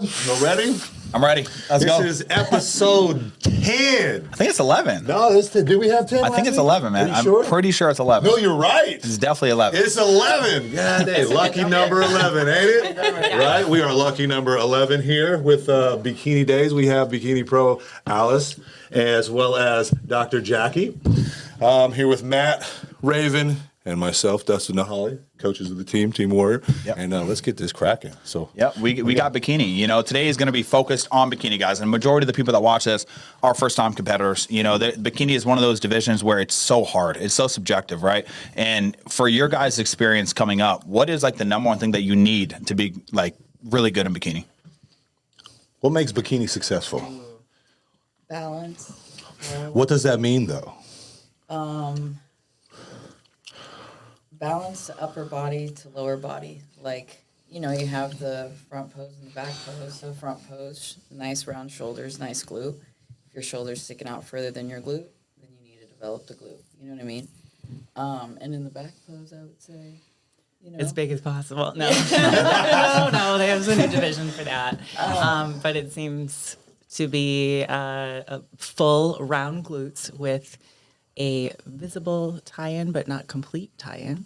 You ready? I'm ready. Let's go. This is episode 10. I think it's 11. No, did we have 10? I think it's 11, man. I'm pretty sure it's 11. No, you're right. It's definitely 11. It's 11. God dang, lucky number 11, ain't it? Right? We are lucky number 11 here with Bikini Days. We have Bikini Pro Alice as well as Dr. Jackie. Here with Matt, Raven, and myself, Dustin Holly, coaches of the team, Team Warrior. Yep. And let's get this cracking. So, yep, we got bikini. You know, today is going to be focused on bikini, guys. And the majority of the people that watch this are first-time competitors. You know, the bikini is one of those divisions where it's so hard. It's so subjective, right? And for your guys' experience coming up, what is like the number one thing that you need to be like really good in bikini? What makes bikini successful? Balance. What does that mean, though? Balance upper body to lower body. Like, you know, you have the front pose and the back pose. So front pose, nice round shoulders, nice glute. If your shoulder's sticking out further than your glute, then you need to develop the glute. You know what I mean? And in the back pose, I would say, you know. As big as possible. No. no, there's a new division for that. But it seems to be a full round glutes with a visible tie-in, but not complete tie-in,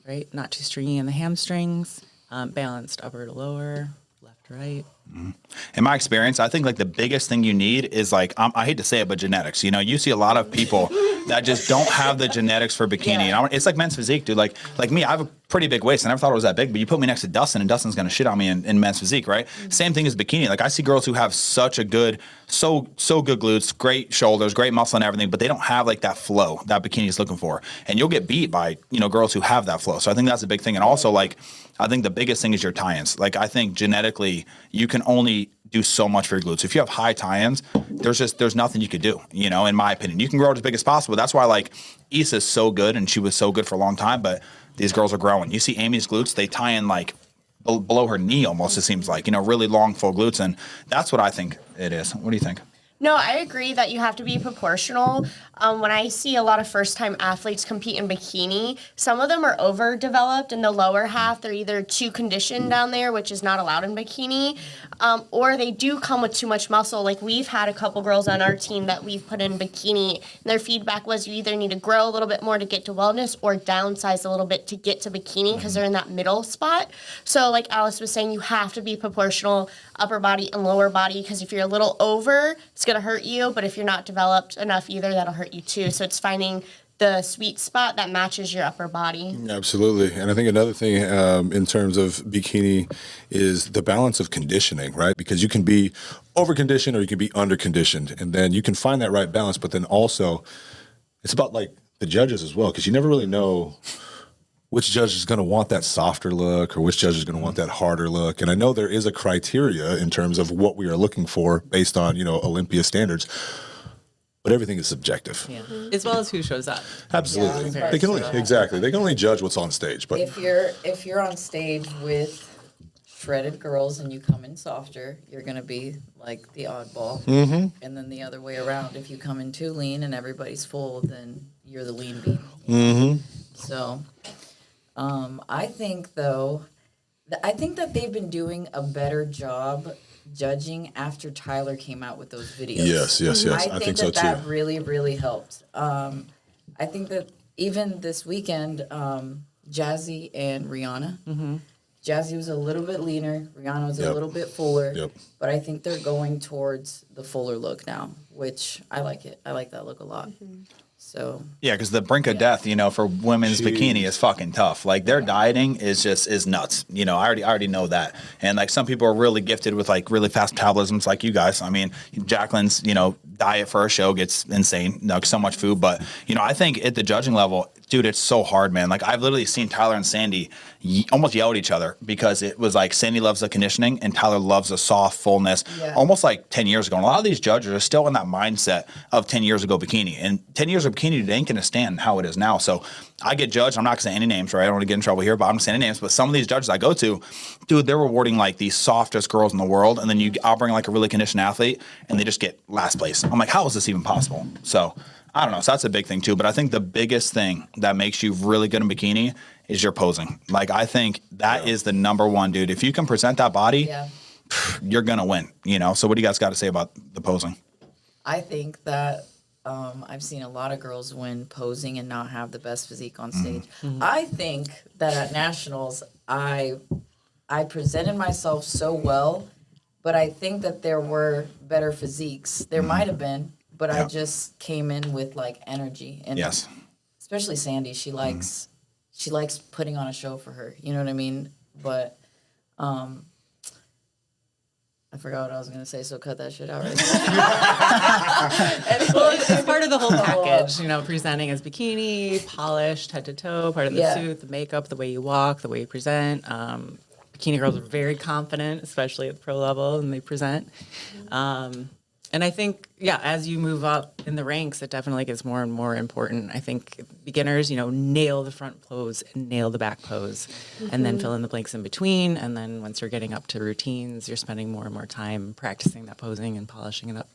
right? Not too stringy in the hamstrings, balanced upper to lower, left to right. Mm-hmm. In my experience, I think like the biggest thing you need is like, I hate to say it, but genetics. You know, you see a lot of people that just don't have the genetics for bikini. Yeah. And it's like men's physique, dude. Like me, I have a pretty big waist. I never thought it was that big, but you put me next to Dustin, and Dustin's gonna shit on me in men's physique, right? Mm-hmm. Same thing as bikini. Like I see girls who have such a good, so good glutes, great shoulders, great muscle and everything, but they don't have like that flow that bikini is looking for. And you'll get beat by, you know, girls who have that flow. So I think that's a big thing. And also like, I think the biggest thing is your tie-ins. Like I think genetically, you can only do so much for your glutes. If you have high tie-ins, there's nothing you could do, you know, in my opinion. You can grow it as big as possible. That's why like Issa's so good, and she was so good for a long time, but these girls are growing. You see Amy's glutes, they tie in like below her knee almost, it seems like, you know, really long, full glutes. And that's what I think it is. What do you think? No, I agree that you have to be proportional. When I see a lot of first-time athletes compete in bikini, some of them are overdeveloped in the lower half. They're either too conditioned down there, which is not allowed in bikini, or they do come with too much muscle. Like we've had a couple girls on our team that we've put in bikini, and their feedback was you either need to grow a little bit more to get to wellness or downsize a little bit to get to bikini because they're in that middle spot. So like Alice was saying, you have to be proportional upper body and lower body, because if you're a little over, it's going to hurt you, but if you're not developed enough either, that'll hurt you too. So it's finding the sweet spot that matches your upper body. Absolutely. And I think another thing in terms of bikini is the balance of conditioning, right? Because you can be over-conditioned or you can be under-conditioned. And then you can find that right balance. But then also, it's about like the judges as well, because you never really know which judge is going to want that softer look or which judge is going to want that harder look. And I know there is a criteria in terms of what we are looking for based on, you know, Olympia standards, but everything is subjective. Yeah. As well as who shows up. Absolutely. Yeah, they can only, exactly. They can only judge what's on stage. But If you're on stage with shredded girls and you come in softer, you're going to be like the oddball. Mm-hmm. And then the other way around, if you come in too lean and everybody's full, then you're the lean bean. mm-hmm. So I think, though, I think that they've been doing a better job judging after Tyler came out with those videos. Yes. I think so, too. That really, really helped. I think that even this weekend, Jazzy and Rihanna, Jazzy was a little bit leaner, Rihanna was a little bit fuller, but I think they're going towards the fuller look now, which I like it. I like that look a lot. So yeah, because the brink of death, you know, for women's bikini is fucking tough. Like their dieting is nuts. You know, I already know that. And like some people are really gifted with like really fast metabolisms, like you guys. I mean, Jacqueline's, you know, diet for a show gets insane. Like so much food, but you know, I think at the judging level, dude, it's so hard, man. Like I've literally seen Tyler and Sandy almost yell at each other because it was like Sandy loves the conditioning and Tyler loves the soft fullness. Yeah. Almost like 10 years ago. And a lot of these judges are still in that mindset of 10 years ago bikini. And 10 years of bikini, they ain't gonna stand how it is now. So I get judged. I'm not gonna say any names, right? I don't want to get in trouble here, but I'm not saying any names. But some of these judges I go to, dude, they're rewarding like the softest girls in the world, and then I'll bring like a really conditioned athlete, and they just get last place. I'm like, how is this even possible? So I don't know. So that's a big thing too. But I think the biggest thing that makes you really good in bikini is your posing. Like I think that is the number one, dude. If you can present that body, you're gonna win. So what do you guys got to say about the posing? I think that I've seen a lot of girls win posing and not have the best physique on stage. I think that at nationals, I presented myself so well, but I think that there were better physiques. There might have been, but I just came in with like energy. And Yes. especially Sandy, she likes putting on a show for her. You know what I mean? But I forgot what I was going to say, so cut that shit out right now. Well, it's part of the whole package, presenting as bikini, polished head to toe, part of the suit, the makeup, the way you walk, the way you present. Bikini girls are very confident, especially at the pro level, and they present. And I think, as you move up in the ranks, it definitely gets more and more important. I think beginners, nail the front pose and nail the back pose, and then fill in the blanks in between. And then once you're getting up to routines, you're spending more and more time practicing that posing and polishing it up.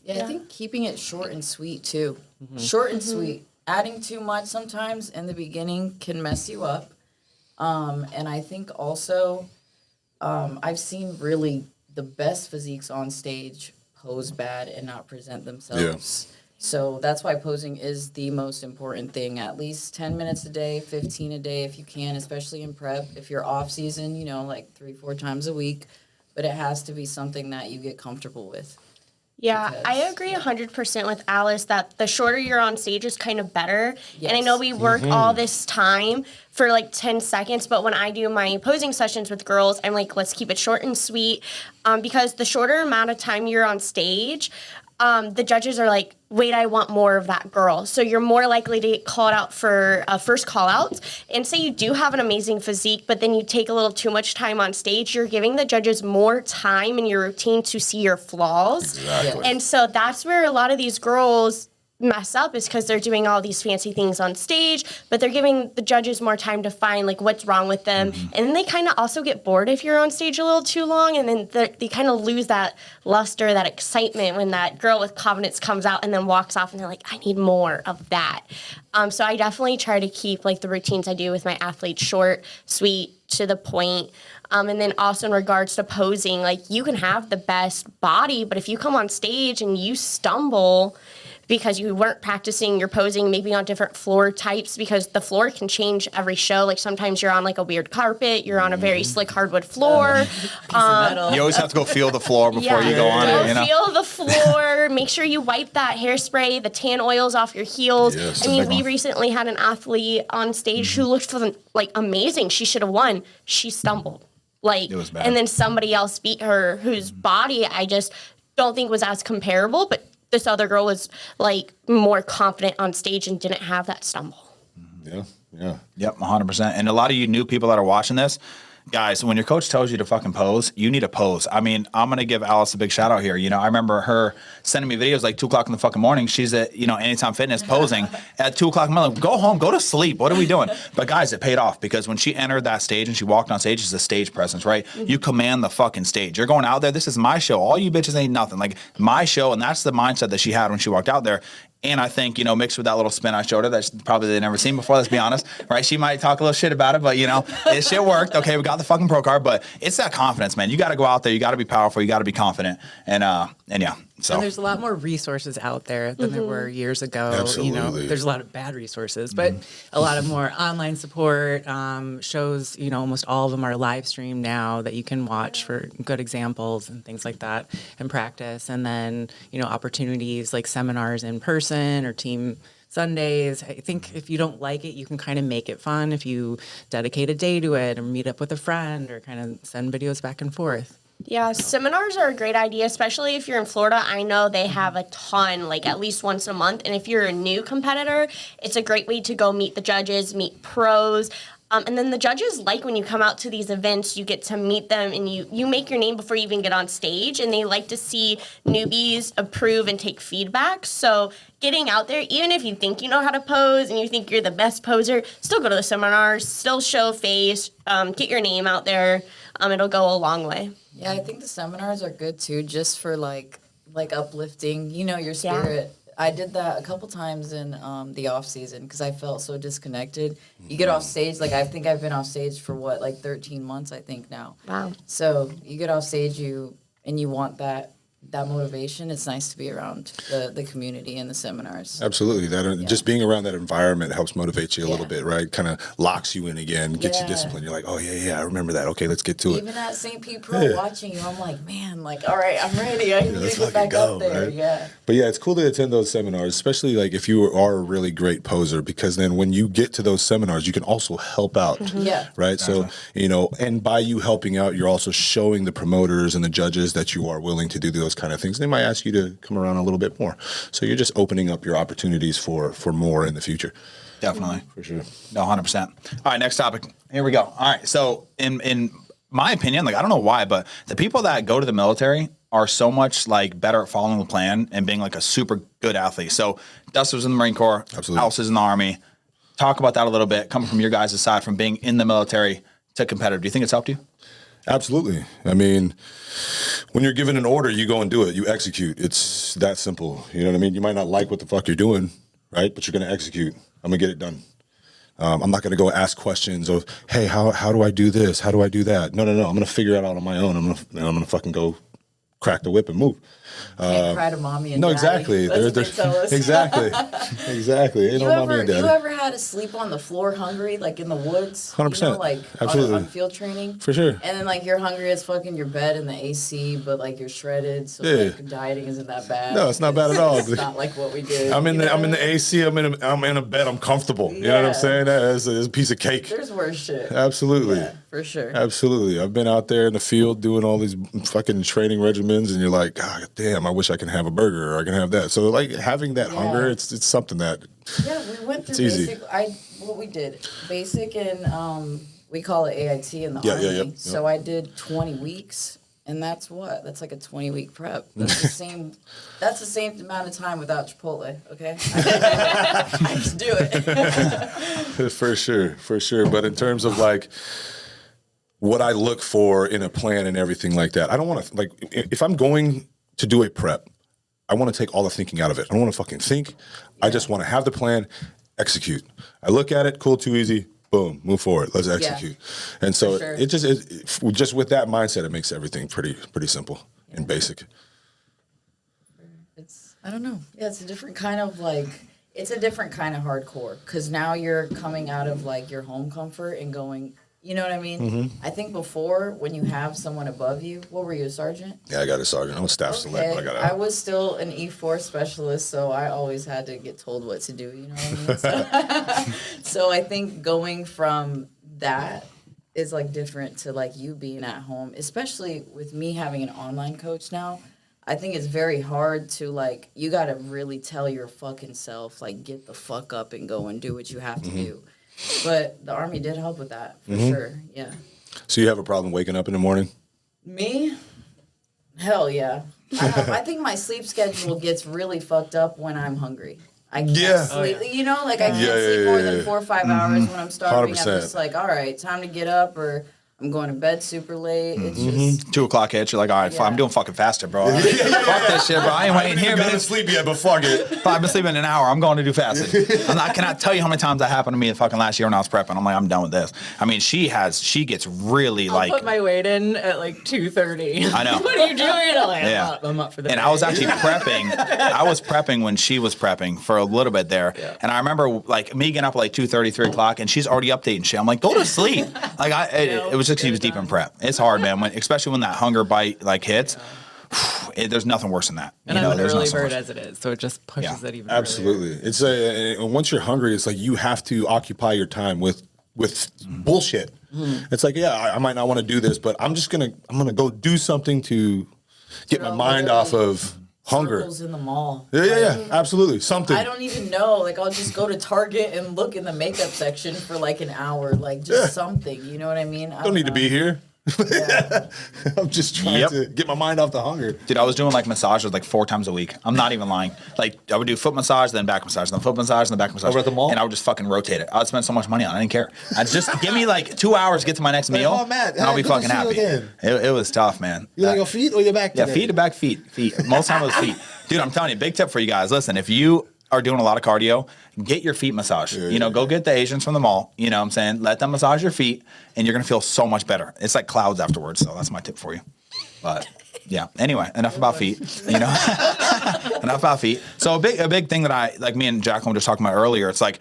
Yeah, I think keeping it short and sweet, too. Short and sweet. Adding too much sometimes in the beginning can mess you up. And I think also I've seen really the best physiques on stage pose bad and not present themselves. So that's why posing is the most important thing. At least 10 minutes a day, 15 a day if you can, especially in prep. If you're off season, like 3-4 times a week. But it has to be something that you get comfortable with. Yeah, Because, I agree 100% with Alice that the shorter you're on stage is kind of better. Yes. And I know we work all this time for like 10 seconds, but when I do my posing sessions with girls, I'm like, let's keep it short and sweet. Because the shorter amount of time you're on stage, the judges are like, wait, I want more of that girl. So you're more likely to get called out for first call outs. And say you do have an amazing physique, but then you take a little too much time on stage, you're giving the judges more time in your routine to see your flaws. Exactly. And so that's where a lot of these girls mess up, is because they're doing all these fancy things on stage, but they're giving the judges more time to find like what's wrong with them. And then they kind of also get bored if you're on stage a little too long, and then they kind of lose that luster, that excitement when that girl with confidence comes out and then walks off and they're like, I need more of that. So I definitely try to keep like the routines I do with my athletes short, sweet, to the point. And then also in regards to posing, like you can have the best body, but if you come on stage and you stumble because you weren't practicing your posing maybe on different floor types, because the floor can change every show. Like sometimes you're on like a weird carpet, you're on a very slick hardwood floor. You always have to go feel the floor before you go on it. Feel the floor. Make sure you wipe that hairspray, the tan oils off your heels. Yes, I mean, we recently had an athlete on stage who looked like amazing. She should have won. She stumbled. Like, it was bad. And then somebody else beat her, whose body I just don't think was as comparable, but this other girl was like more confident on stage and didn't have that stumble. Yeah. Yep, 100%. And a lot of you new people that are watching this, guys, when your coach tells you to fucking pose, you need to pose. I mean, I'm going to give Alice a big shout out here. I remember her sending me videos like 2 o'clock in the fucking morning. She's at, Anytime Fitness posing at 2 o'clock in the morning. Go home, go to sleep. What are we doing? But guys, it paid off, because when she entered that stage and she walked on stage, it's a stage presence, right? You command the fucking stage. You're going out there. This is my show. All you bitches ain't nothing. Like my show. And that's the mindset that she had when she walked out there. And I think, mixed with that little spin I showed her that probably they'd never seen before, let's be honest, right? She might talk a little shit about it, but, this shit worked. Okay, we got the fucking pro card, but it's that confidence, man. You got to go out there. You got to be powerful. You got to be confident. And yeah. So. And there's a lot more resources out there than there were years ago. Absolutely. There's a lot of bad resources, but a lot of more online support, shows, almost all of them are live streamed now that you can watch for good examples and things like that and practice. And then, opportunities like seminars in person or team Sundays. I think if you don't like it, you can kind of make it fun if you dedicate a day to it or meet up with a friend or kind of send videos back and forth. Yeah, seminars are a great idea, especially if you're in Florida. I know they have a ton, like at least once a month. And if you're a new competitor, it's a great way to go meet the judges, meet pros. And then the judges like when you come out to these events, you get to meet them and you make your name before you even get on stage. And they like to see newbies approve and take feedback. So getting out there, even if you think you know how to pose and you think you're the best poser, still go to the seminars, still show face, get your name out there. It'll go a long way. Yeah, I think the seminars are good too, just for like uplifting, your spirit. I did that a couple times in the off season because I felt so disconnected. You get off stage, like I think I've been off stage for what, like 13 months, I think now. Wow. So you get off stage, you want that motivation. It's nice to be around the community and the seminars. Absolutely. Just being around that environment helps motivate you a little bit, right? Kind of locks you in again, gets you disciplined. You're like, oh yeah, I remember that. Okay, let's get to it. Even at St. Pete Pro watching you, I'm like, man, like, all right, I'm ready. I need to get back up there. Right? Yeah. But yeah, it's cool to attend those seminars, especially like if you are a really great poser, because then when you get to those seminars, you can also help out. Yeah. Right. So, and by you helping out, you're also showing the promoters and the judges that you are willing to do those kind of things. They might ask you to come around a little bit more. So you're just opening up your opportunities for more in the future. Definitely. For sure. No, 100%. All right, next topic. Here we go. All right. So in my opinion, like, I don't know why, but the people that go to the military are so much like better at following the plan and being like a super good athlete. So Dustin was in the Marine Corps. Absolutely. Alice is in the Army. Talk about that a little bit, coming from your guys' side, from being in the military to competitive. Do you think it's helped you? Absolutely. I mean, when you're given an order, you go and do it. You execute. It's that simple. You know what I mean? You might not like what the fuck you're doing, right? But you're going to execute. I'm going to get it done. I'm not going to go ask questions of, hey, how do I do this? How do I do that? No. I'm going to figure it out on my own. I'm going to fucking go crack the whip and move. Can't cry to mommy and no, daddy. exactly. That's what they tell us. Exactly. Ain't no mommy and daddy. You ever had to sleep on the floor hungry, like in the woods? 100%. You know, like Absolutely. On field training? For sure. And then like you're hungry as fuck in your bed in the AC, but like you're shredded, so like dieting isn't that bad. No, it's not bad at all. It's not like what we did. I'm in the AC. I'm in a bed. I'm comfortable. You know what I'm saying? That's a piece of cake. There's worse shit. Absolutely. Yeah, for sure. Absolutely. I've been out there in the field doing all these fucking training regimens, and you're like, God damn, I wish I can have a burger or I can have that. So like having that hunger, it's something that We went through it's easy. what we did basic and we call it AIT in the Army. Yep. So I did 20 weeks, and that's like a 20-week prep. That's the same. That's the same amount of time without Chipotle. Okay, I just do it. for sure. But in terms of like what I look for in a plan and everything like that, I don't want to like if I'm going to do a prep, I want to take all the thinking out of it. I don't want to fucking think. I just want to have the plan, execute. I look at it, cool, too easy, boom, move forward. Let's execute. And so it just with that mindset, it makes everything pretty simple and basic. I don't know. Yeah, it's a different kind of hardcore because now you're coming out of like your home comfort and going. You know what I mean? Mm-hmm. I think before, when you have someone above you, what were you, a sergeant? Yeah, I got a sergeant. I'm a staff select, but I got I was still an E4 specialist, so I always had to get told what to do, you know what I mean? So I think going from that is like different to like you being at home, especially with me having an online coach now. I think it's very hard to like, you got to really tell your fucking self, like, get the fuck up and go and do what you have to do. But the Army did help with that, for sure, yeah. So you have a problem waking up in the morning? Me? Hell yeah. I think my sleep schedule gets really fucked up when I'm hungry. I can't sleep, you know, like I can't sleep more than 4 or 5 hours when I'm starving. 100%. I'm just like, all right, time to get up, or I'm going to bed super late. It's just 2 o'clock hits. You're like, all right, I'm doing fucking faster, bro. Fuck this shit, bro. I ain't waiting here, man. sleep yet, but fuck it. I've been sleeping an hour. I'm going to do fasting. I cannot tell you how many times that happened to me fucking last year when I was prepping. I'm like, I'm done with this. I mean, she gets really I'll put my weight in at like 2:30. I know. What are you doing? I'm like, Yeah. I'm up for the And day. I was actually prepping. I was prepping when she was prepping for a little bit there. Yeah. And I remember like me getting up at like 2:30, 3 o'clock, and she's already updating shit. I'm like, go to sleep. Like it was just she was deep in prep. It's hard, man. Especially when that hunger bite like hits. There's nothing worse than that. And I'm an early bird as it is, so it just pushes it even Absolutely. earlier. It's once you're hungry, it's like you have to occupy your time with bullshit. It's like, I might not want to do this, but I'm gonna go do something to get my mind off of hunger. circles in the mall. Yeah, absolutely. Something. I don't even know. Like, I'll just go to Target and look in the makeup section for like an hour. Like, just something. You know what I mean? I don't need to be here. I'm just trying to get my mind off the hunger. Dude, I was doing like massages like 4 times a week. I'm not even lying. Like I would do foot massage, then back massage, then foot massage, then back massage. Over at the mall? And I would just fucking rotate it. I would spend so much money on it. I didn't care. I'd just give me like 2 hours to get to my next meal, and I'll be fucking happy. It was tough, man. You like your feet or your back? Yeah, today? feet to back, feet. Most time it was feet. Dude, I'm telling you, big tip for you guys. Listen, if you are doing a lot of cardio, get your feet massaged. Go get the Asians from the mall. You know what I'm saying? Let them massage your feet, and you're going to feel so much better. It's like clouds afterwards. So that's my tip for you. But yeah, anyway, enough about feet. Enough about feet. So a big thing that I, like me and Jacqueline were just talking about earlier, it's like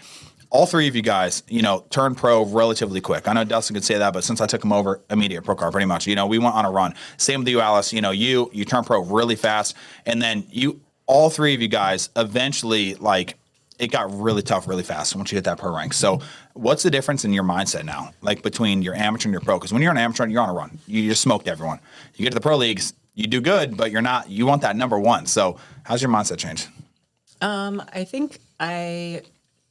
all three of you guys, turned pro relatively quick. I know Dustin could say that, but since I took him over, immediate pro card pretty much. We went on a run. Same with you, Alice. You turned pro really fast, and then all three of you guys eventually, like, it got really tough really fast once you hit that pro rank. So what's the difference in your mindset now, like between your amateur and your pro? Because when you're an amateur, you're on a run. You just smoked everyone. You get to the pro leagues, you do good, but you want that number one. So how's your mindset changed? I think I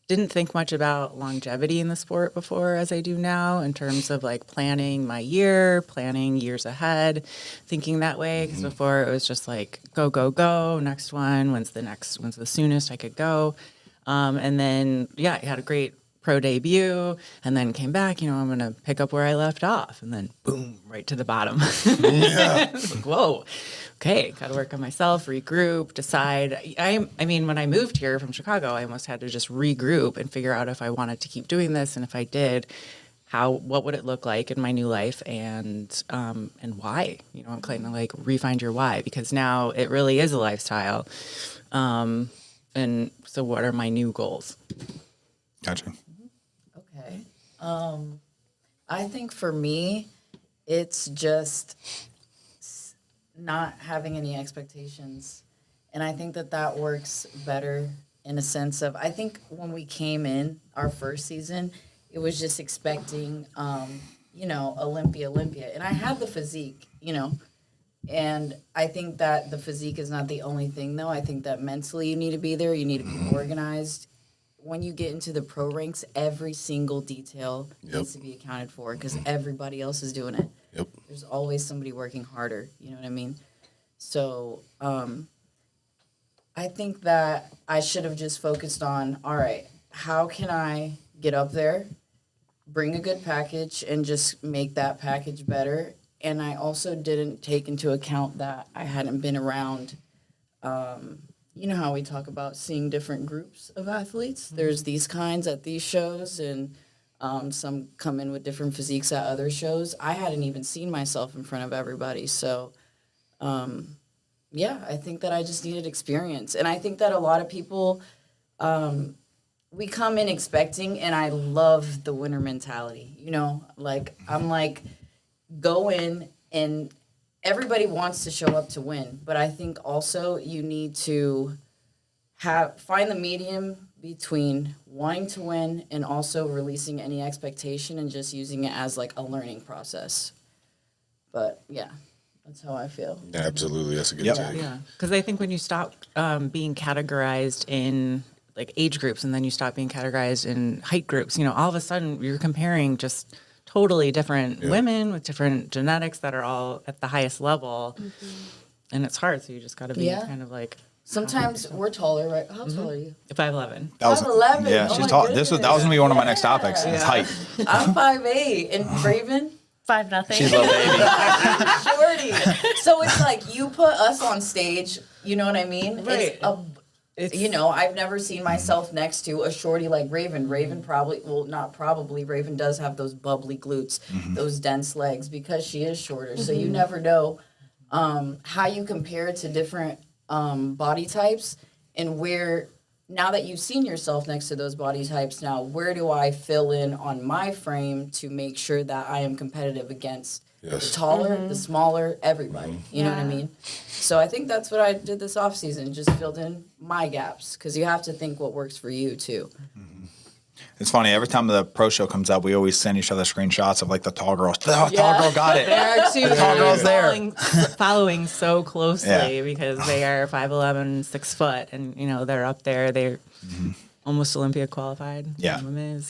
didn't think much about longevity in the sport before as I do now, in terms of like planning my year, planning years ahead, thinking that way. Because before it was just like go, next one. When's the soonest I could go? And then I had a great pro debut, and then came back. I'm going to pick up where I left off, and then boom, right to the bottom. It's like, whoa. Okay, got to work on myself, regroup, decide. I mean, when I moved here from Chicago, I almost had to just regroup and figure out if I wanted to keep doing this, and if I did, what would it look like in my new life, and why? Kind of like refind your why, because now it really is a lifestyle. And so, what are my new goals? Gotcha. Okay. I think for me, it's just not having any expectations. And I think that works better in a sense of, I think when we came in our first season, it was just expecting, Olympia. And I had the physique, and I think that the physique is not the only thing, though. I think that mentally you need to be there. You need to be organized. When you get into the pro ranks, every single detail needs to be accounted for because everybody else is doing it. Yep. There's always somebody working harder. You know what I mean? So I think that I should have just focused on, all right, how can I get up there, bring a good package, and just make that package better? And I also didn't take into account that I hadn't been around, you know how we talk about seeing different groups of athletes? Mm-hmm. There's these kinds at these shows, and some come in with different physiques at other shows. I hadn't even seen myself in front of everybody. So, I think that I just needed experience. And I think that a lot of people, we come in expecting, and I love the winner mentality. I'm like, go in, and everybody wants to show up to win. But I think also you need to find the medium between wanting to win and also releasing any expectation and just using it as like a learning process. But that's how I feel. Yeah, absolutely. That's a good take. Yeah, because I think when you stop being categorized in like age groups, and then you stop being categorized in height groups, all of a sudden you're comparing just totally different women with different genetics that are all at the highest level. Mm-hmm. And it's hard. So you just got to be kind of like. Sometimes we're taller, right? How tall are you? 5'11". 5'11". Yeah, she's tall. That was gonna be one of my next topics. It's height. I'm 5'8", and Raven 5-0. She's a little baby. shorty. So it's like you put us on stage. You know what I mean? Right. I've never seen myself next to a shorty like Raven. Raven Raven does have those bubbly glutes, those dense legs because she is shorter. So you never know how you compare to different body types, and where, now that you've seen yourself next to those body types, now where do I fill in on my frame to make sure that I am competitive against the taller, the smaller, everybody. You know what I mean? So I think that's what I did this off season, just filled in my gaps, because you have to think what works for you too. It's funny, every time the pro show comes up, we always send each other screenshots of like the tall girls. The tall girl got it. There are two tall girls there. Following so closely because they are 5'11", 6 foot, and they're up there. They're almost Olympia qualified. Yeah.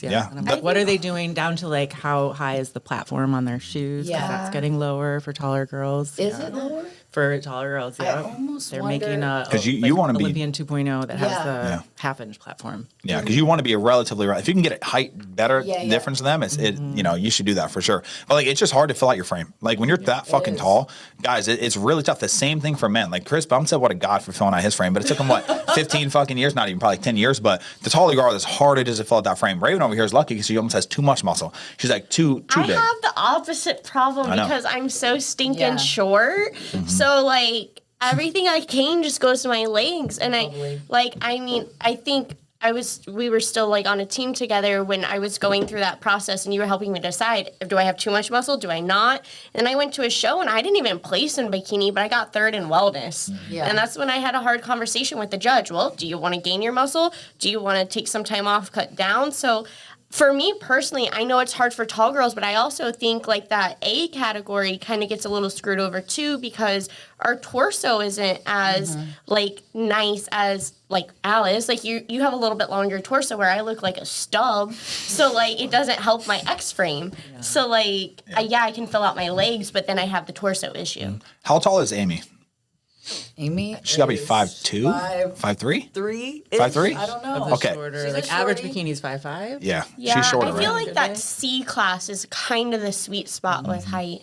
Yeah. And I'm like, what are they doing down to like how high is the platform on their shoes? 'Cause that's getting lower for taller girls. Is it lower? For taller girls, yeah. almost They're wonder- making a 'Cause you wanna be- Olympian 2.0 that has Yeah. the Yeah. half-inch platform. Yeah, because you want to be a relatively if you can get it height better Yeah. difference than them, you should do that for sure. But like it's just hard to fill out your frame. Like when you're that fucking is. tall, guys, it's really tough. The same thing for men. Like Chris Bum said, what a god for filling out his frame, but it took him 15 fucking years, not even probably 10 years. But the taller you are, as hard it is to fill out that frame. Raven over here is lucky because she almost has too much muscle. She's like too I big. have the opposite problem I know. because I'm so stinking Yeah. short. So like everything I can just goes to my legs, and Totally. I think we were still like on a team together when I was going through that process, and you were helping me decide, do I have too much muscle, do I not? And I went to a show and I didn't even place in bikini, but I got third in wellness. Yeah. And that's when I had a hard conversation with the judge. Well, do you want to gain your muscle? Do you want to take some time off, cut down? So for me personally, I know it's hard for tall girls, but I also think like that A category kind of gets a little screwed over too, because our torso isn't as like nice as like Alice. Like you have a little bit longer torso where I look like a stub. So like it doesn't help my X frame. Yeah. So like I can fill out my legs, but then I have the torso issue. How tall is Amy? Amy, She's got to be is 5'2", 5'3", 3? 5'3". I don't know. Of the Okay. shorter, She's a like average shorty. bikini's 5'5". Yeah, Yeah, she's shorter. I feel right? like that C class is kind of the sweet spot with height.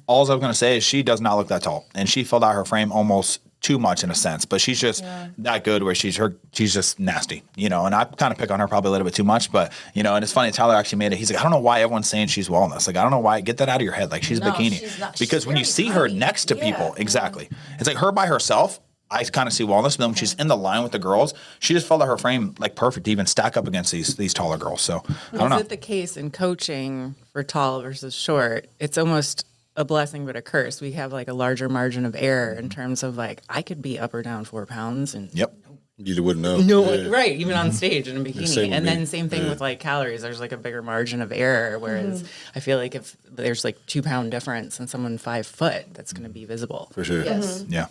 All I was going to say is she does not look that tall, and she filled out her frame almost too much in a sense, but she's just that good where she's just nasty, and I kind of pick on her probably a little bit too much, but and it's funny, Tyler actually made it. He's like, I don't know why everyone's saying she's wellness. Like, I don't know why. Get that out of your head. Like, she's No, bikini. she's not. Because She's when you very see her tiny. next to people, Yeah. exactly. It's like her by herself, I kind of see wellness, but then when she's in the line with the girls, she just filled out her frame like perfect to even stack up against these taller girls. So I don't know. Is it the case in coaching for tall versus short? It's almost a blessing but a curse. We have like a larger margin of error in terms of like I could be up or down 4 pounds and Yep. You wouldn't know. no, right, even on stage in a bikini. Same with And me. then same thing with like calories. There's like a bigger margin of error. Whereas I feel like if there's like 2 pound difference in someone 5 foot, that's going to be visible. For sure. Yes. Yeah.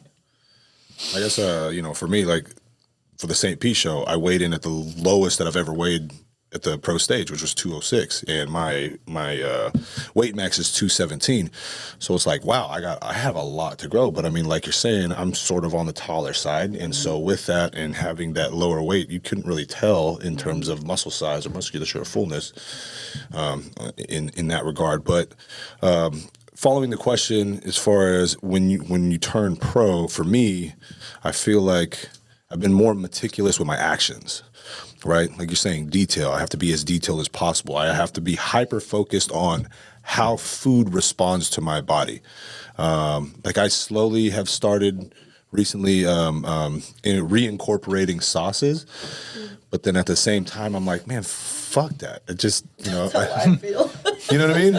I guess, for me, like for the St. Pete show, I weighed in at the lowest that I've ever weighed at the pro stage, which was 206, and my weight max is 217. So it's like, wow, I have a lot to grow. But I mean, like you're saying, I'm sort of on the taller side, and so with that and having that lower weight, you couldn't really tell in terms of muscle size or musculature or fullness in that regard. But following the question, as far as when you turn pro, for me, I feel like I've been more meticulous with my actions. Right? Like you're saying, detail. I have to be as detailed as possible. I have to be hyper-focused on how food responds to my body. Like I slowly have started recently reincorporating sauces, but then at the same time, I'm like, man, fuck that. It just, I feel. you know what I mean?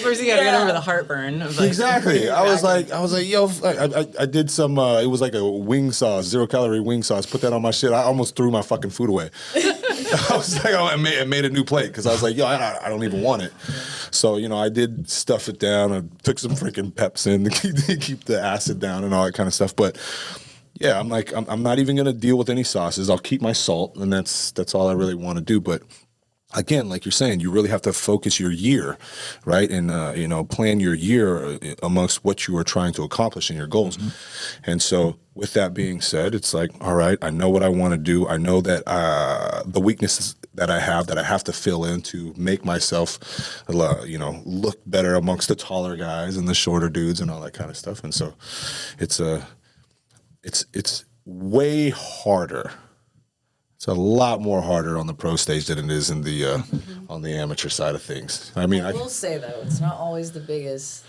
First, you got to get over the heartburn. Of like, Exactly. I was like, yo, I did some. It was like a wing sauce, 0-calorie wing sauce. Put that on my shit. I almost threw my fucking food away. I was like, I made a new plate because I was like, yo, I don't even want it. So I did stuff it down. I took some freaking Peps in to keep the acid down and all that kind of stuff. But yeah, I'm like, I'm not even gonna deal with any sauces. I'll keep my salt, and that's all I really want to do. But again, like you're saying, you really have to focus your year, right? And, plan your year amongst what you are trying to accomplish in your goals. Mm-hmm. And so with that being said, it's like, all right, I know what I want to do. I know that the weaknesses that I have to fill in to make myself, look better amongst the taller guys and the shorter dudes and all that kind of stuff. And so it's way harder. It's a lot more harder on the pro stage than it is in the on the amateur side of things. I mean, I will say though, it's not always the biggest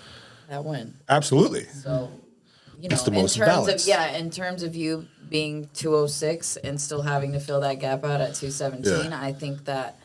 that win. Absolutely. So, It's the in most terms balanced. in terms of you being 206 and still having to fill that gap out at 217, I think that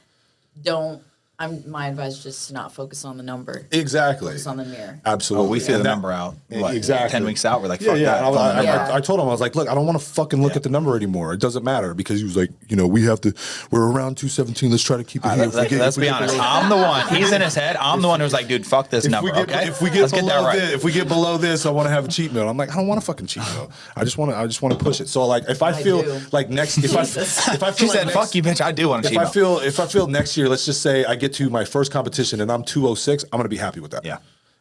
my advice is just to not focus on the number. Exactly. Focus on the mirror. Absolutely. We feel And the that- number out. Exactly. 10 weeks out, we're like, Yeah, fuck yeah. that. I told him, I was like, look, I don't want to fucking look at the number anymore. It doesn't matter because he was like, we're around 217. Let's try to keep it here. Let's be honest. I'm the one. He's in his head. I'm the one who's like, dude, fuck this number. If we get below this, I want to have a cheat meal. I'm like, I don't want a fucking cheat meal. I just want to push it. So like, if I feel do. like next, if I feel She said, like fuck you, bitch. I do want to cheat. if I feel next year, let's just say I get to my first competition and I'm 206, I'm gonna be happy with that. Yeah.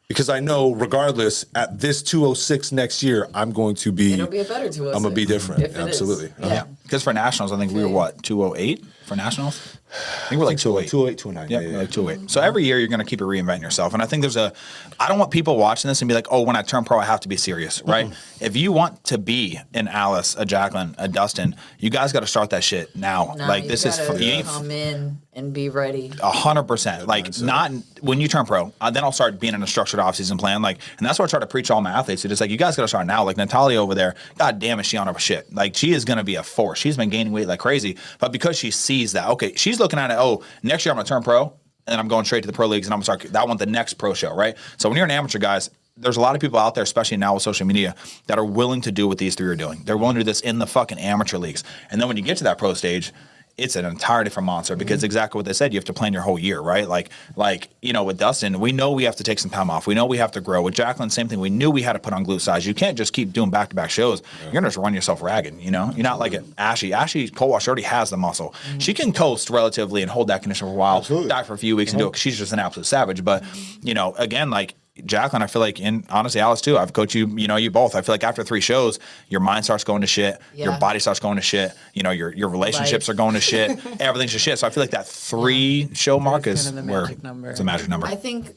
Because I know, regardless, at this 206 next year, I'm going to be. It'll be a better 206. I'm gonna be different. If it is. Absolutely. Yeah. Because for nationals, I think we were what, 208 for nationals? I think we're like 208. 208, 209. Yep, Yeah. like 208. So every year you're going to keep reinventing yourself. And I think I don't want people watching this and be like, oh, when I turn pro, I have to be serious, right? If you want to be an Alice, a Jacqueline, a Dustin, you guys got to start that shit now. No, like you this is, gotta you ain't come in and be ready. 100%. Like not when you turn pro, then I'll start being in a structured offseason plan. Like, and that's what I try to preach to all my athletes. It's like, you guys got to start now. Like Natalia over there, God damn is she on her shit. Like she is going to be a force. She's been gaining weight like crazy, but because she sees that, okay, she's looking at it, oh, next year I'm going to turn pro and I'm going straight to the pro leagues and I'm going to start that one, the next pro show, right? So when you're an amateur, guys, there's a lot of people out there, especially now with social media, that are willing to do what these three are doing. They're willing to do this in the fucking amateur leagues. And then when you get to that pro stage, it's an entire different monster because exactly what they said, you have to plan your whole year, right? Like, you know, with Dustin, we know we have to take some time off. We know we have to grow. With Jacqueline, same thing. We knew we had to put on glute size. You can't just keep doing back-to-back shows. You're going to just run yourself ragged, you know? You're not like Ashley. Ashley Coldwash already has the muscle. She can coast relatively and hold that condition for a while, die for a few weeks and do it because she's just an absolute savage. But, you know, again, like, Jacqueline, I feel like, and honestly, Alice too, I've coached you, you know, you both. I feel like after 3 shows, your mind starts going to shit, your body starts going to shit, you know, your relationships are going to shit, everything's to shit. So I feel like that 3 show mark is kind of the where magic number. it's a magic number. I think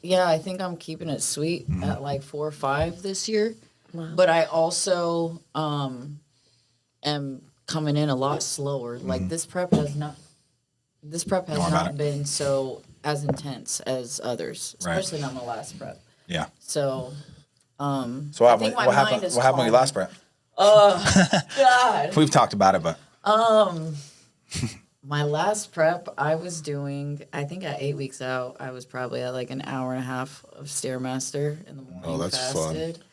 I'm keeping it sweet at like 4 or 5 this year. Wow. But I also am coming in a lot slower. Like this prep has not been so as intense as others, especially on the last prep. Yeah. So So what happened with your last prep? God. We've talked about it, but My last prep, I was doing, I think at 8 weeks out, I was probably at like an hour and a half of Stairmaster in the morning. Oh, that's fasted. fun.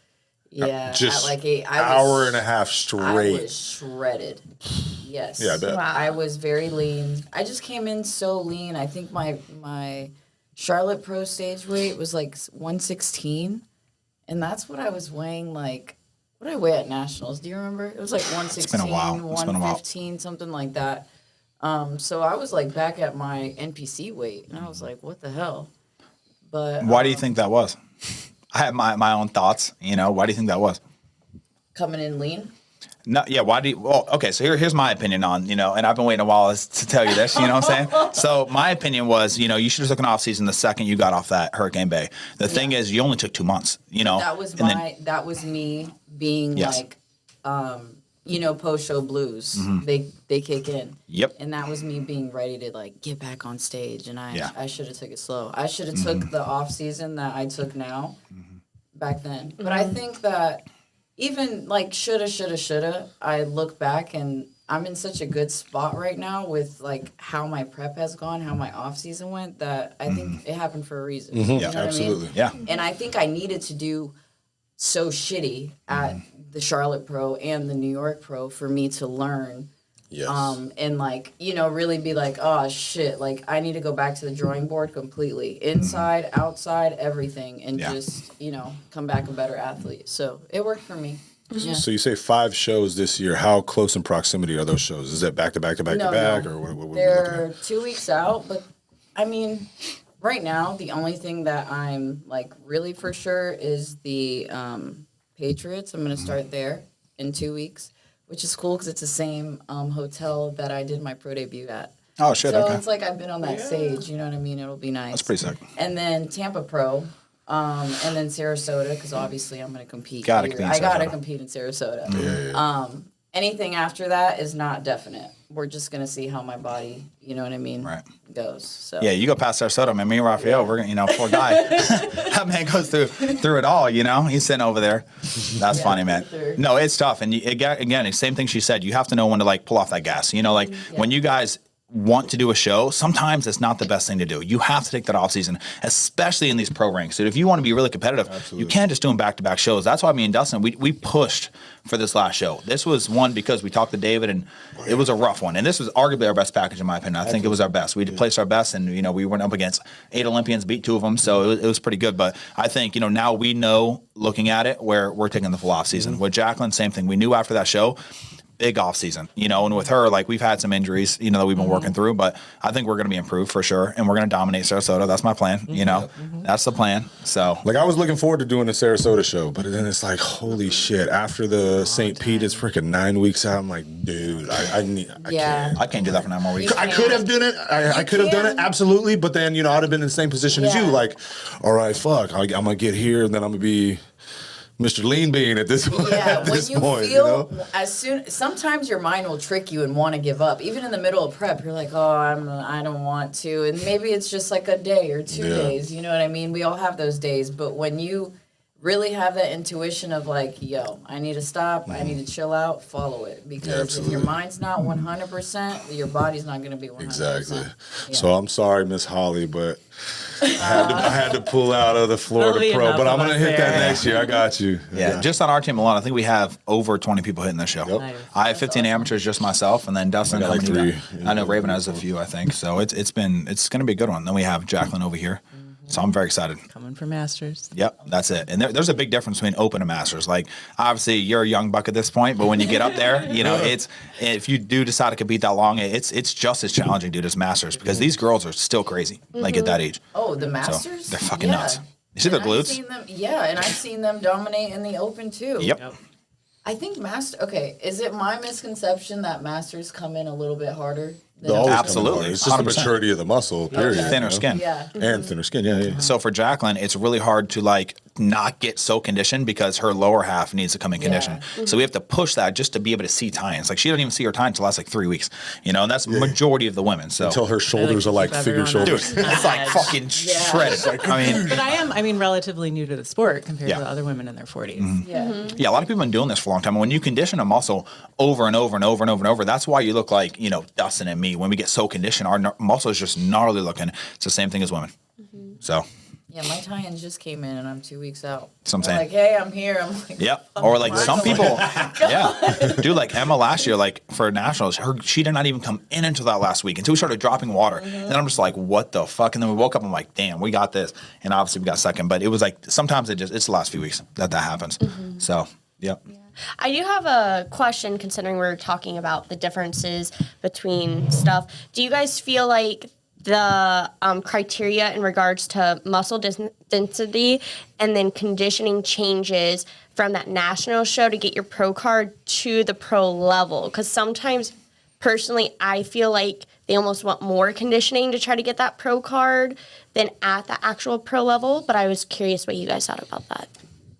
Yeah, Just at like 8. hour and a half I straight. was shredded. Yes. Yeah, I bet. Wow. I was very lean. I just came in so lean. I think my Charlotte Pro stage weight was like 116. And that's what I was weighing like, what did I weigh at Nationals? Do you remember? It was like 116, It's been a while. 115, something like that. So I was like back at my NPC weight. And I was like, what the hell? But why do you think that was? I have my own thoughts, you know. Why do you think that was? coming in lean? No, yeah. Why do you? Well, okay. So here's my opinion on, you know, and I've been waiting a while to tell you this. You know what I'm saying? So my opinion was, you know, you should have took an off season the second you got off that Hurricane Bay. The thing is, you only took 2 months. You know, That was me being like, you know, post show blues. They kick in. Yep. And that was me being ready to like get back on stage, and I should have took it slow. I should have took the off season that I took now back then. But I think that even like shoulda, I look back and I'm in such a good spot right now with like how my prep has gone, how my off season went, that I think it happened for a reason. You know absolutely. what I mean? And I think I needed to do so shitty at the Charlotte Pro and the New York Pro for me to learn. Yes. And like, you know, really be like, oh shit, like I need to go back to the drawing board completely. Inside, outside, everything, and just, you know, come back a better athlete. So it worked for me. Yeah. So you say 5 shows this year. How close in proximity are those shows? Is that back to back to back to back, or what are we looking They're at? 2 weeks out, but I mean, right now the only thing that I'm like really for sure is the Patriots. I'm gonna start there in 2 weeks, which is cool because it's the same hotel that I did my pro debut at. Oh shit! So Okay. it's like I've been on that stage. You know what I mean? It'll be nice. That's pretty sick. And then Tampa Pro. And then Sarasota, because obviously I'm going to compete. Gotta here. compete in I got to Sarasota. compete in Sarasota. Anything after that is not definite. We're just going to see how my body, you know what I mean, goes. So Yeah, you go past Sarasota, man. Me and Raphael, we're gonna, you know, poor guy. That man goes through it all. You know, he's sitting over there. That's funny, man. sure. No, it's tough, and again, same thing she said. You have to know when to like pull off that gas. You know, like when you guys want to do a show, sometimes it's not the best thing to do. You have to take that off season, especially in these pro ranks. Dude, if you want to be really competitive, you can't just do them back-to-back shows. That's why me and Dustin, we pushed for this last show. This was one because we talked to David, and it was a rough one. And this was arguably our best package, in my opinion. I think it was our best. We placed our best, and, you know, we went up against 8 Olympians, beat 2 of them, so it was pretty good. But I think, you know, now we know, looking at it, where we're taking the full off season. With Jacqueline, same thing. We knew after that show, big off season, you know, and with her, like we've had some injuries, you know, that we've been working through, but I think we're going to be improved for sure. And we're going to dominate Sarasota. That's my plan. You know, that's the plan. So Like I was looking forward to doing the Sarasota show, but then it's like, holy shit! After the St. Pete, it's freaking 9 weeks out. I'm like, dude, I Yeah. can't. I can't do that for 9 more weeks. I could have done it. I could have done it, can. absolutely. But then, you know, I'd have been in the same position as you. Yeah. Like, all right, fuck, I'm gonna get here, and then I'm gonna be Mr. Lean Bean at this Yeah, at when this you point. feel You know? sometimes your mind will trick you and want to give up. Even in the middle of prep, you're like, oh, I don't want to. And maybe it's just like a day or 2 Yeah. days. You know what I mean? We all have those days. But when you really have that intuition of like, yo, I need to stop, I need to chill out, follow it. Because if absolutely. your mind's not 100%, your body's not going to be 100%. Exactly. Yeah. So I'm sorry, Miss Holly, but I had to pull out of the Florida There'll be Pro. enough But I'm of gonna us hit that there. next year. I got you. Yeah, just on our team alone, I think we have over 20 people hitting the show. Yep. Nice. I have 15 amateurs, just myself, and then Dustin. I got how like many you 3. got? I know Raven has a few, I think. So it's going to be a good one. Then we have Jacqueline over here. So I'm very excited. Coming for Masters. Yep, that's it. And there's a big difference between open and masters. Like, obviously, you're a young buck at this point, but when you get up there, you know, it's if you do decide to compete that long, it's just as challenging, dude, as masters because these girls are still crazy, like at that age. Oh, the So Masters? they're fucking Yeah. nuts. You see their And I've glutes? seen them, yeah, and I've seen them dominate in the Open too. Yep. I think okay, is it my misconception that Masters come in a little bit harder? They'll always come Absolutely. apart. It's just the 100%. maturity of the muscle, period. Okay. Thinner you know? skin. Yeah. And thinner skin, yeah. So for Jacqueline, it's really hard to like not get so conditioned because her lower half needs to come in condition. So we have to push that just to be able to see tie-ins. Like she doesn't even see her tie-ins until last like 3 weeks, you know, and that's majority of the women. So Until her shoulders are like keep figure everyone shoulders. dude, it's like fucking shredded. I mean, But I mean, relatively new to the sport compared Yeah. to the other women in their 40s. Yeah. yeah, a lot of people have been doing this for a long time. And when you condition a muscle over and over and over and over and over, that's why you look like, you know, Dustin and me. When we get so conditioned, our muscle is just gnarly looking. It's the same thing as women. So, Yeah, my tie-ins just came in and I'm 2 weeks out. That's what I'm They're saying. like, hey, I'm here. I'm like, yep. Or like some people, finally. yeah. Dude, like Emma last year, like for nationals, she did not even come in until that last week until we started dropping water. And I'm just like, what the fuck? And then we woke up, I'm like, damn, we got this. And obviously we got second, but it was like, sometimes it's the last few weeks that happens. So, yep. I do have a question considering we're talking about the differences between stuff. Do you guys feel like the criteria in regards to muscle density and then conditioning changes from that national show to get your pro card to the pro level? Because sometimes, personally, I feel like they almost want more conditioning to try to get that pro card than at the actual pro level. But I was curious what you guys thought about that.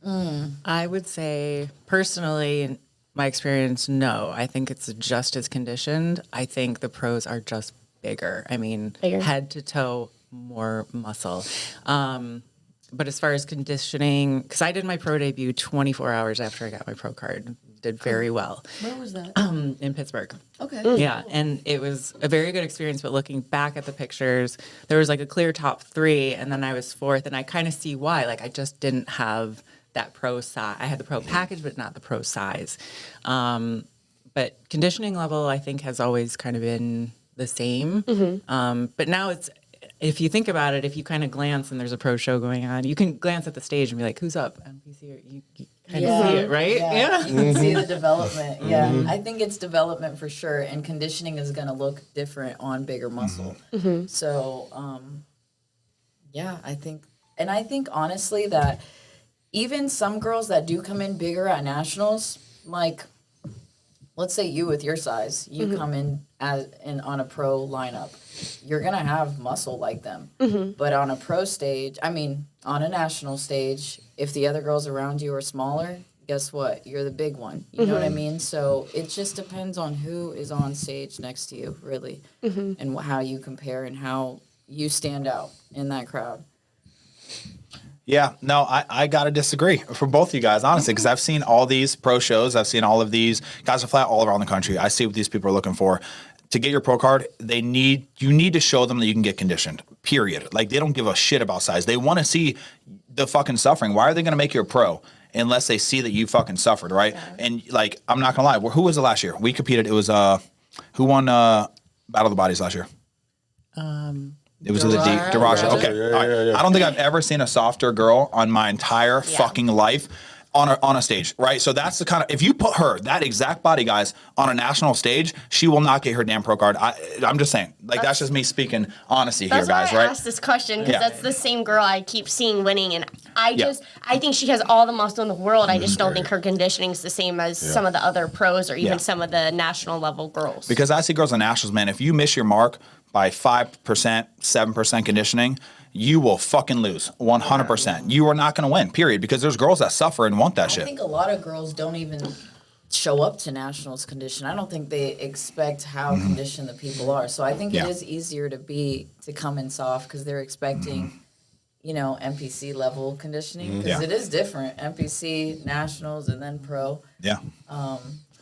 I would say, personally, in my experience, no. I think it's just as conditioned. I think the pros are just bigger. I mean, Bigger. head to toe, more muscle. But as far as conditioning, because I did my pro debut 24 hours after I got my pro card, did very well Where was that? in Pittsburgh. Okay. Yeah, and it was a very good experience. But looking back at the pictures, there was like a clear top 3, and then I was 4th, and I kind of see why. Like I just didn't have that pro size. I had the pro package, but not the pro size. But conditioning level, I think, has always kind of been the same. But now it's, if you think about it, if you kind of glance and there's a pro show going on, you can glance at the stage and be like, who's up? NPC, or you kind of see it, right? Yeah. You can see the development. Yeah. I think it's development for sure. And conditioning is going to look different on bigger muscle. So, yeah, I think honestly that even some girls that do come in bigger at nationals, like, let's say you with your size, you come in on a pro lineup, you're gonna have muscle like them. But on a pro stage, on a national stage, if the other girls around you are smaller, guess what? You're the big one. You know what I mean? So it just depends on who is on stage next to you, really, and how you compare and how you stand out in that crowd. Yeah, no, I got to disagree for both of you guys, honestly, because I've seen all these pro shows. I've seen all of these guys are flat all around the country. I see what these people are looking for. To get your pro card, you need to show them that you can get conditioned, period. Like, they don't give a shit about size. They want to see the fucking suffering. Why are they going to make you a pro unless they see that you fucking suffered, right? Yeah. And, like, I'm not going to lie. Who was it last year? We competed. It was, who won Battle of the Bodies last year? It was the Rocha. Okay. Yeah. I don't think I've ever seen a softer girl on my entire fucking life. on a stage, right? So that's the kind of, if you put her, that exact body, guys, on a national stage, she will not get her damn pro card. I'm just saying, like, that's just me speaking honesty here, guys, That's why I right? asked this question, because Yeah. that's the same girl I keep seeing winning, and I think she has all the muscle in the world. I just don't think her conditioning is the same as some of the other pros or even some of the national level girls. Because I see girls on nationals, man, if you miss your mark by 5%, 7% conditioning, you will fucking lose 100%. You are not going to win, period, because there's girls that suffer and want that I shit. think a lot of girls don't even show up to nationals condition. I don't think they expect how conditioned the people are. So I think it is easier to come in soft because they're expecting, NPC level conditioning, because it is different. NPC, nationals, and then pro. Yeah.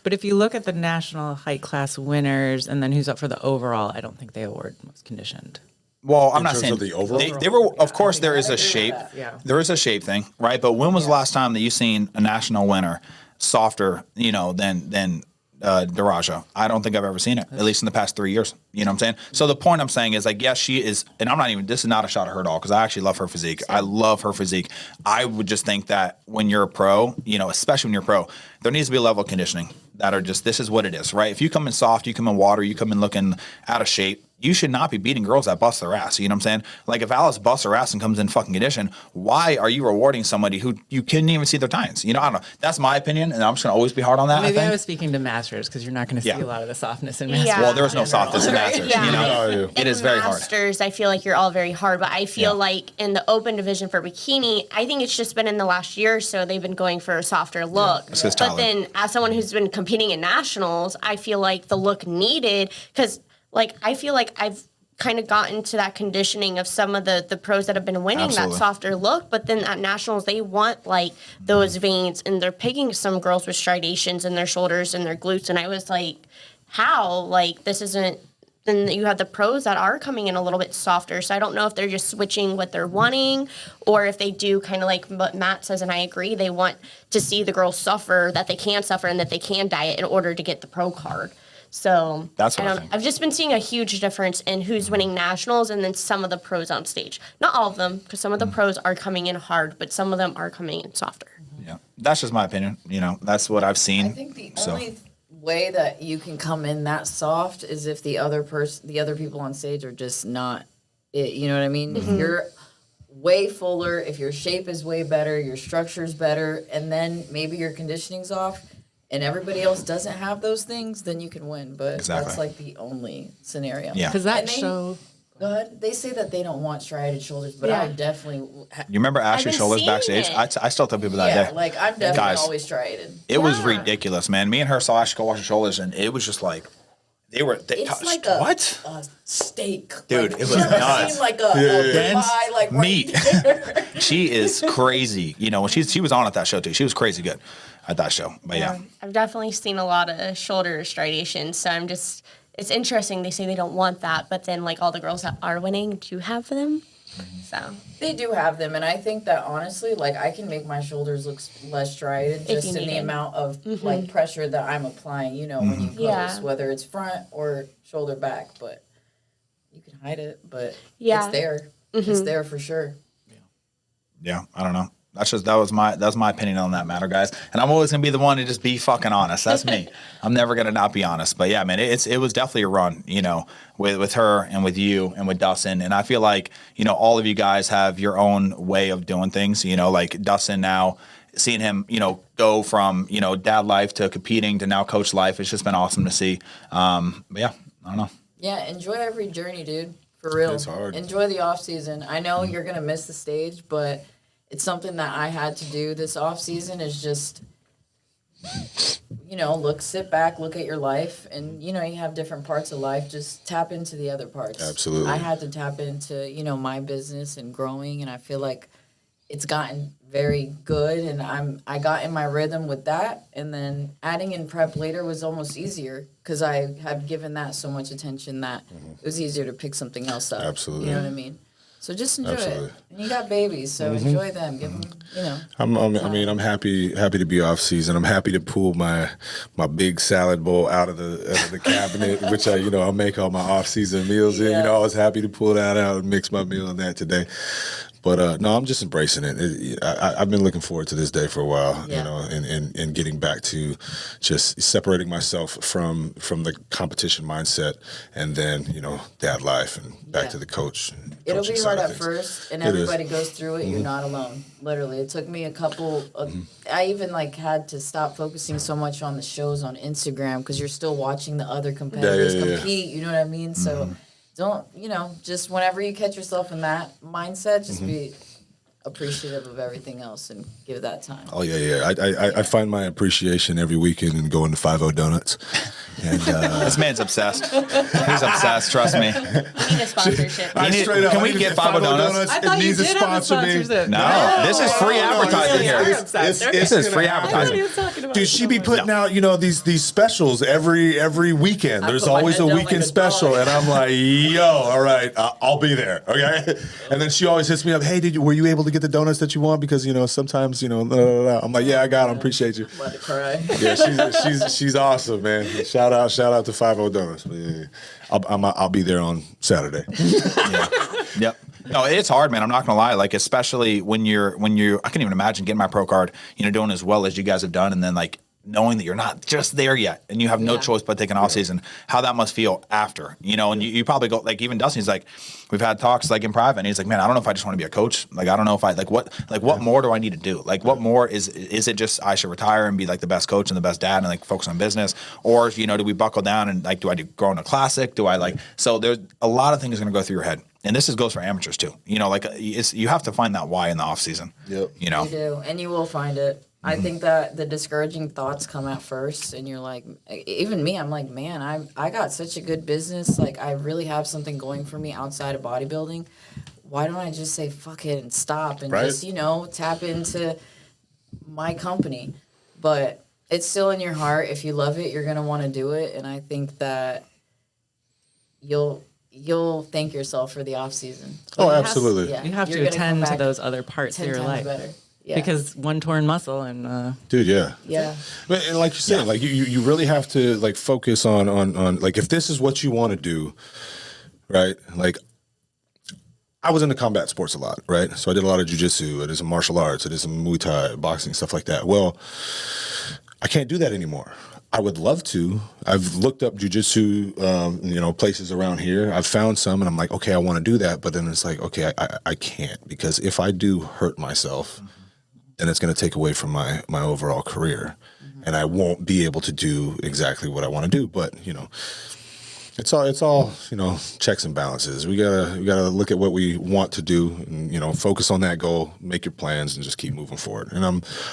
But if you look at the national height class winners and then who's up for the overall, I don't think they award most conditioned. Well, I'm In not terms saying of the overall? they were. Of course, there is a agree with shape. that. Yeah. There is a shape thing, right? But when was the last time that you seen a national winner softer, than Rocha? I don't think I've ever seen it. At least in the past 3 years. You know what I'm saying? So the point I'm saying is, like, yes, she is, and I'm not even. This is not a shot at her at all, because I actually love her physique. I love her physique. I would just think that when you're a pro, especially when you're a pro, there needs to be a level of conditioning that are just, this is what it is, right? If you come in soft, you come in water, you come in looking out of shape, you should not be beating girls that bust their ass. You know what I'm saying? Like, if Alice busts her ass and comes in fucking condition, why are you rewarding somebody who you couldn't even see their tines? I don't know. That's my opinion, and I'm just gonna always be hard on that. Maybe I I think. was speaking to masters because you're not going to see a lot of the softness in masters. Yeah. Well, there's no softness in masters. Yeah. It is very hard. Masters, I feel like you're all very hard, but I feel like in the open division for bikini, I think it's just been in the last year or so they've been going for a softer look. That's 'cause But Tyler. then, as someone who's been competing in nationals, I feel like the look needed, because I feel like I've kind of gotten to that conditioning of some of the pros that have been winning Absolutely. that softer look, but then at nationals they want those veins, and they're picking some girls with striations in their shoulders and their glutes, and I was like, how? This isn't. Then you have the pros that are coming in a little bit softer. So I don't know if they're just switching what they're wanting, or if they do kind of like what Matt says, and I agree, they want to see the girls suffer, that they can suffer, and that they can diet in order to get the pro card. So That's what I think. I've just been seeing a huge difference in who's winning nationals and then some of the pros on stage. Not all of them, because some of the pros are coming in hard, but some of them are coming in softer. Yeah, that's just my opinion. That's what I've seen. I think the only way that you can come in that soft is if the other people on stage are just not it. You know what I mean? If you're way fuller, if your shape is way better, your structure's better, and then maybe your conditioning's off, and everybody else doesn't have those things, then you can win. But Exactly. that's like the only scenario. Yeah. Because that And they- show. Go ahead. They say that they don't want striated shoulders, but Yeah. I definitely. You remember Ashley been shoulders seeing backstage? it. I still tell people that Yeah, day. like I'm definitely Guys. always striated. It was Yeah. ridiculous, man. Me and her saw Ashley go wash her shoulders, and it was just like It's like a what? a steak, Dude, Like, it was you ever nuts. seen like a Dense ribeye, like right meat. there? She is crazy. When she was on at that show too. She was crazy good at that show. But yeah. I've definitely seen a lot of shoulder striations, so it's interesting. They say they don't want that, but then all the girls that are winning do have them. So They do have them, and I think that honestly, I can make my shoulders look less striated If just you in the need it. amount of pressure that I'm applying. When you pose, Yeah. whether it's front or shoulder back, but you can hide it, but Yeah. it's there. It's there for sure. Yeah, I don't know. That was my opinion on that matter, guys. And I'm always gonna be the one to just be fucking honest. That's me. I'm never gonna not be honest. But yeah, man, it was definitely a run, with her and with you and with Dustin. And I feel like, all of you guys have your own way of doing things. Like Dustin now, seeing him, go from, dad life to competing to now coach life. It's just been awesome to see. But yeah, I don't know. Yeah, enjoy every journey, dude. For real. It's hard. Enjoy the off season. I know you're gonna miss the stage, but it's something that I had to do this off season. Is just, sit back, look at your life, and you have different parts of life. Just tap into the other parts. Absolutely. I had to tap into my business and growing, and I feel like it's gotten very good, and I got in my rhythm with that, and then adding in prep later was almost easier because I had given that so much attention that it was easier to pick something else up. Absolutely. You know what I mean? So just enjoy Absolutely. it. And you got babies, so enjoy them. Give them, I'm happy to be off season. I'm happy to pull my big salad bowl out of the cabinet, which I make all my off season meals in. Yeah. I was happy to pull that out and mix my meal in that today. But no, I'm just embracing it. I've been looking forward to this day for a while, Yeah. you know, and getting back to just separating myself from the competition mindset, and then, you know, dad life and back Yeah. to the coach. It'll coaching be side hard of at things. first, and It is. everybody goes through it. You're not alone. Literally, it took me a couple. I even like had to stop focusing so much on the shows on Instagram because you're still watching the other competitors yeah. compete. You know what I mean? So don't, you know, just whenever you catch yourself in that mindset, just be appreciative of everything else and give that time. Oh yeah. I find my appreciation every weekend in going to 50 Donuts, and This man's obsessed. He's obsessed. Trust me. We need a sponsorship. Can we get 50 Donuts? I thought you did have a sponsorship. No, this is free advertising really here. are obsessed. Okay. This is free I thought advertising. he was talking about dude, she be putting out, you know, these specials every weekend. There's put my always head a down weekend like a special, dog. and I'm like, yo, all right, I'll be there, okay. And then she always hits me up, hey, were you able to get the donuts that you want? Because, you know, sometimes, you know, blah, blah, blah. I'm like, yeah, I got them. Appreciate you. I'm about to cry. Yeah, she's awesome, man. Shout out to 50 Donuts. Yeah. I'll be there on Saturday. Yep. No, it's hard, man. I'm not gonna lie. Like, especially when you're, I can't even imagine getting my pro card, you know, doing as well as you guys have done, and then like knowing that you're not just there yet, and you have no Yeah. choice but taking off season. How that must feel after, you know. And you probably go like, even Dustin's like, we've had talks like in private, and he's like, man, I don't know if I just want to be a coach. Like, I don't know if I what more do I need to do? Like, what more is it just I should retire and be like the best coach and the best dad and like focus on business, or you know, do we buckle down and like, do I go on a classic? Do I like? So there's a lot of things going to go through your head. And this goes for amateurs too. You know, like you have to find that why in the off season. Yep. You know. You do, and you will find it. I think that the discouraging thoughts come at first, and you're like, even me, I'm like, man, I got such a good business. Like, I really have something going for me outside of bodybuilding. Why don't I just say fuck it and stop and Right. just, you know, tap into my company? But it's still in your heart. If you love it, you're gonna want to do it, and I think that you'll thank yourself for the off season. Oh, absolutely. Yeah. You have You're to gonna come attend to back those other parts of 10 your times life. better. Yeah. Because one torn muscle and Dude, yeah. yeah. But and like you said, like you really have to like focus on like if this is what you want to do, right? Like I was into combat sports a lot, right? So I did a lot of jiu-jitsu, I did some martial arts, I did some Muay Thai, boxing, stuff like that. Well, I can't do that anymore. I would love to. I've looked up jiu-jitsu, you know, places around here. I've found some, and I'm like, okay, I want to do that. But then it's like, okay, I can't, because if I do hurt myself, then it's going to take away from my overall career, and I won't be able to do exactly what I want to do. But you know, it's all you know, checks and balances. We gotta look at what we want to do, and you know, focus on that goal, make your plans, and just keep moving forward. And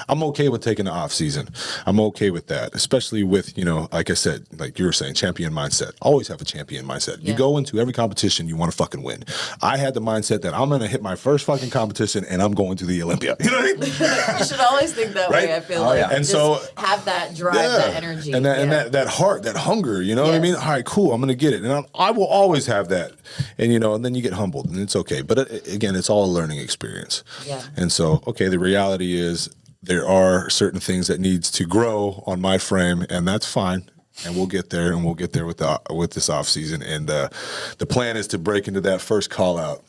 I'm okay with taking the off season. I'm okay with that, especially with, you know, like I said, like you were saying, champion mindset. Always have a champion mindset. You Yeah. go into every competition, you want to fucking win. I had the mindset that I'm gonna hit my first fucking competition and I'm going to the Olympia. You know what I mean? You should always think that Right? way. I feel Oh, like, yeah. And just so- have that drive, that energy, and that heart, that hunger. You know what I Yes. mean? All right, cool. I'm gonna get it, and I will always have that. And you know, and then you get humbled, and it's okay. But again, it's all a learning experience. Yeah. And so, okay, the reality is there are certain things that needs to grow on my frame, and that's fine. And we'll get there, and we'll get there with this off season. And the plan is to break into that first call out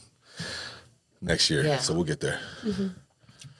next year. Yeah. So we'll get there.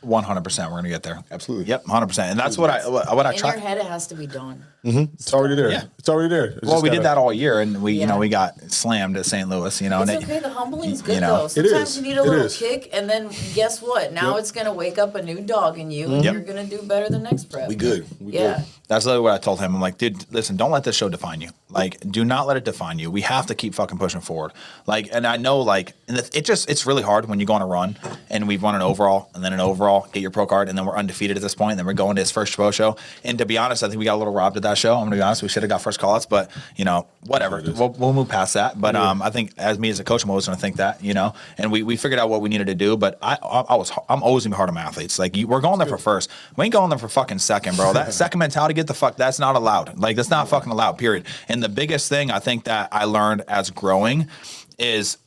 100%, we're gonna get there. Absolutely. Yep, 100%. And that's what I in try. your head, it has to be done. It's already there. Yeah. It's already there. It's Well, just we did gotta- that all year, and we, you know, Yeah. we got slammed at St. Louis. You know, It's and okay. The humbling's good you know, though. It Sometimes is. you need a It little is. kick, and then guess what? Now Yep. it's gonna wake up a new dog in you, and Yep. you're gonna do better the next prep. We good. We Yeah. good. That's literally what I told him. I'm like, dude, listen, don't let this show define you. Like, do not let it define you. We have to keep fucking pushing forward. Like, and I know, like, and it's really hard when you go on a run and we've won an overall and then an overall, get your pro card, and then we're undefeated at this point, and then we're going to his first pro show. And to be honest, I think we got a little robbed at that show. I'm gonna be honest, we should have got first call outs, but you know, whatever. We'll move past that. But I think as me as a coach, I'm always gonna think that, you know, and we figured out what we needed to do. But I'm always gonna be hard on my athletes. Like, we're going there for first. We ain't going there for fucking second, bro. That second mentality, get the fuck. That's not allowed. Like, that's not fucking allowed. Period. And the biggest thing I think that I learned as growing is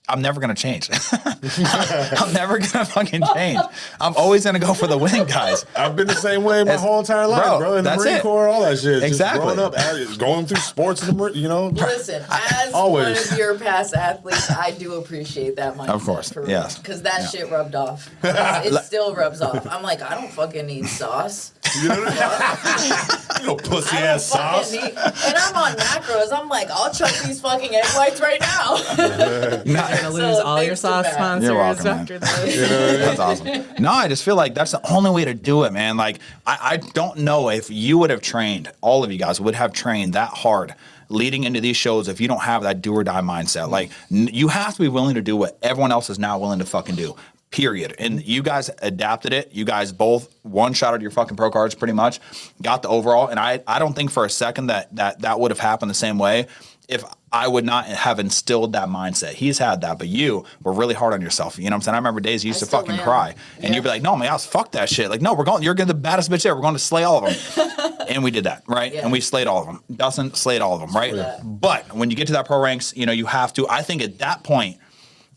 I'm never gonna change. I'm never gonna fucking change. I'm always gonna go for the win, guys. I've been the same way my whole entire life, bro. In the that's Marine it. Corps, all that shit. Exactly. Just growing up, going through sports, in the Marine, you know. Listen, as always. one of your past athletes, I do appreciate that mindset. Of course, yes. Because that shit rubbed off. It still rubs off. I'm like, I don't fucking need sauce. You know what I mean? You know, pussy I don't ass sauce. fucking need, and I'm on macros. I'm like, I'll chuck these fucking egg whites right now. You're gonna lose all your thanks to sauce Matt. sponsors You're welcome, man. after this. That's awesome. No, I just feel like that's the only way to do it, man. Like, I don't know if you would have trained, all of you guys would have trained that hard leading into these shows if you don't have that do or die mindset. Like, you have to be willing to do what everyone else is now willing to fucking do. Period. And you guys adapted it. You guys both one-shotted your fucking pro cards pretty much, got the overall. And I don't think for a second that would have happened the same way if I would not have instilled that mindset. He's had that, but you were really hard on yourself. You know what I'm saying? I remember days you used to still fucking am. cry. And you'd be like, no, man, fuck that shit. Like, no, you're the baddest bitch there. We're going to slay all of them. And we did that, right? Yeah. And we slayed all of them. Dustin slayed all of them, right? But when you get to that pro ranks, you know, you have to, I think at that point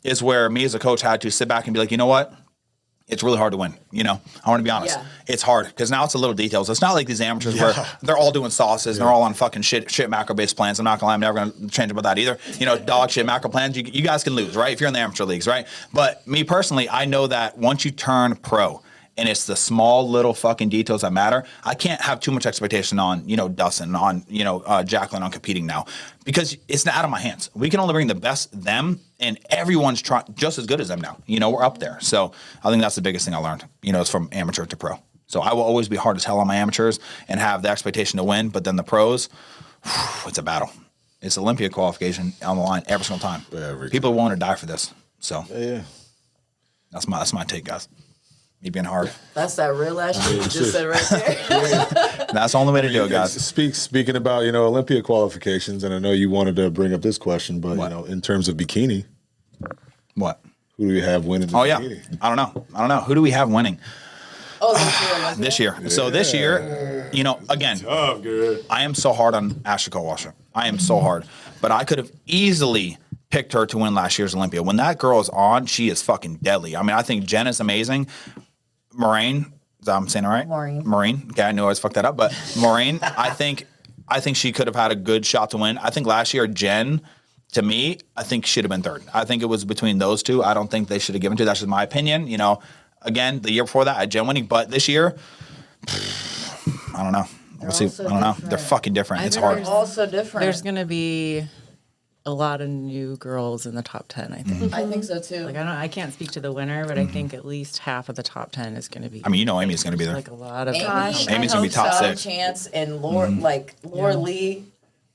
is where me as a coach had to sit back and be like, you know what? It's really hard to win. You know, I want to be honest. Yeah. It's hard because now it's the little details. It's not like these amateurs where they're all doing sauces and they're all on fucking shit macro based plans. I'm not gonna lie, I'm never gonna change about that either. You know, dog shit macro plans. You guys can lose, right? If you're in the amateur leagues, right? But me personally, I know that once you turn pro, and it's the small little fucking details that matter. I can't have too much expectation on, you know, Dustin, on, you know, Jacqueline on competing now because it's not out of my hands. We can only bring the best them, and everyone's just as good as them now. You know, we're up there. So I think that's the biggest thing I learned, you know, is from amateur to pro. So I will always be hard as hell on my amateurs and have the expectation to win, but then the pros, it's a battle. It's Olympia qualification on the line every single time. People are willing to die for this. So that's my take, guys. Me being hard. That's that real ass shit you just said right there. That's the only way to do it, guys. Speaking about, you know, Olympia qualifications, and I know you wanted to bring up this question, but, you know, in terms of bikini, What? who do you have winning the Oh, yeah. bikini? I don't know. Who do we have winning Oh, this year? So this year, you know, again, I am so hard on Ashley Cole-Washer. I am so hard. But I could have easily picked her to win last year's Olympia. When that girl is on, she is fucking deadly. I mean, I think Jen is amazing. Maureen, is that I'm saying it right? Maureen. Okay, I knew I always fucked that up. But Maureen, I think she could have had a good shot to win. I think last year, Jen, to me, I think should have been third. I think it was between those two. I don't think they should have given to. That's just my opinion. You know, again, the year before that, I had Jen winning. But this year, I don't know. We'll see. I don't know. They're fucking different. It's hard. also different. There's gonna be a lot of new girls in the top 10, I think. I think so too. Like I can't speak to the winner, but I think at least half of the top 10 is going to be. I mean, you know, Amy's going to be there. Like a lot of. Gosh, Amy's gonna be top six. Chance and Laura, Laura Lee.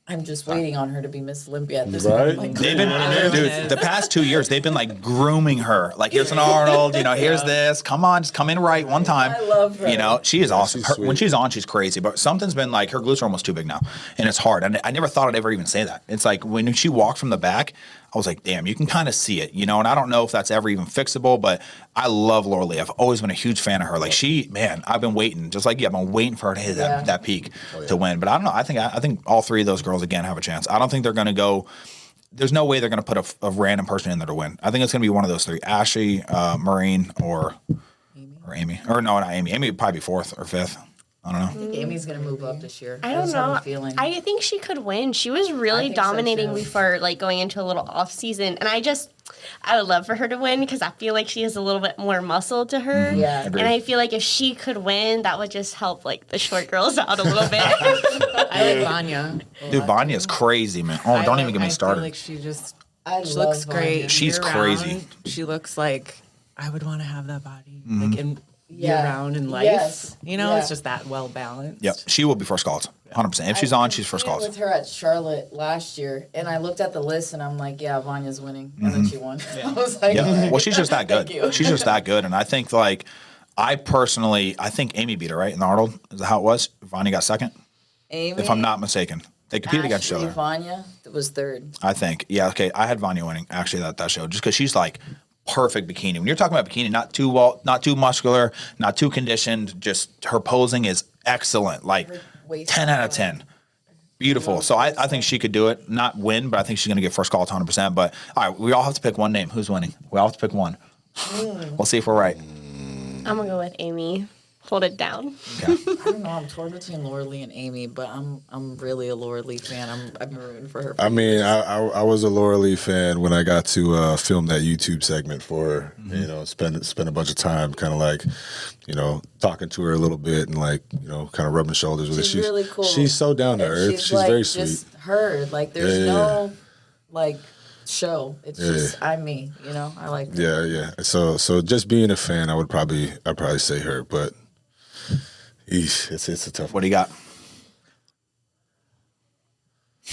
I'm just waiting on her to be Miss Olympia at this Right? point. Like, They've been, dude, the past 2 years, they've been like grooming her. Like, here's an Arnold, you know, here's this. Come on, just come in right one time. I love her. You know, she is awesome. she's When sweet. she's on, she's crazy. But something's been like, her glutes are almost too big now. And it's hard. And I never thought I'd ever even say that. It's like when she walked from the back, I was like, damn, you can kind of see it, you know? And I don't know if that's ever even fixable, but I love Laura Lee. I've always been a huge fan of her. Like, I've been waiting, just like you, I've been waiting for her to hit that peak to win. But I don't know. I think all three of those girls, again, have a chance. I don't think they're going to go. There's no way they're going to put a random person in there to win. I think it's going to be one of those three: Ashley, Maureen, or Amy. Or no, not Amy. Amy would probably be fourth or fifth. I don't know. I think Amy's gonna move up this year. I don't just have know. a feeling. I think she could win. She was really think so, dominating too. before like going into a little off season, and I would love for her to win because I feel like she has a little bit more muscle to her. Yeah. And I feel like if she could win, that would just help like the short girls out a little bit. I like Vanya. Dude, Vanya's crazy, man. Oh, don't even get me I started. feel like she I looks love great. Vanya. She's year-round. crazy. She looks like I would want to have that body, Mm-hmm. like in Yeah. year-round in life. Yes. You know, Yeah. it's just that well balanced. Yep, she will be first calls, 100%. If she's on, she's first calls. With her at Charlotte last year, and I looked at the list, and I'm like, yeah, Vanya's winning, and then she won. I was like, Mm-hmm. Yeah, well, she's just that Thank good. you. She's just that good, and I think I think Amy beat her right in the Arnold. Is that how it was? Vanya got second, Amy, if I'm not mistaken. They competed against each Ashley, other. Vanya was third. I think. Yeah. Okay. I had Vanya winning actually that show just because she's like perfect bikini. When you're talking about bikini, not too muscular, not too conditioned. Just her posing is excellent. Like waist 10 out of 10. Beautiful. So I think she could do it. Not win, but I think she's going to get first call at 100%. But all right, we all have to pick one name. Who's winning? We all have to pick one. We'll see if we're right. I'm going to go with Amy. Hold it down. Okay. I don't know. I'm torn between Laura Lee and Amy, but I'm really a Laura Lee fan. I've been rooting for her. I mean, I was a Laura Lee fan when I got to film that YouTube segment for her. You know, spend a bunch of time, kind of like, you know, talking to her a little bit and like, you know, kind of rubbing shoulders with her. She's really cool. She's so down to earth. She's like, very sweet. Just her. Like, there's no like show. It's just I'm me. You know, I like that. Yeah. So just being a fan, I'd probably say her, but. Eesh, it's a tough What do you got?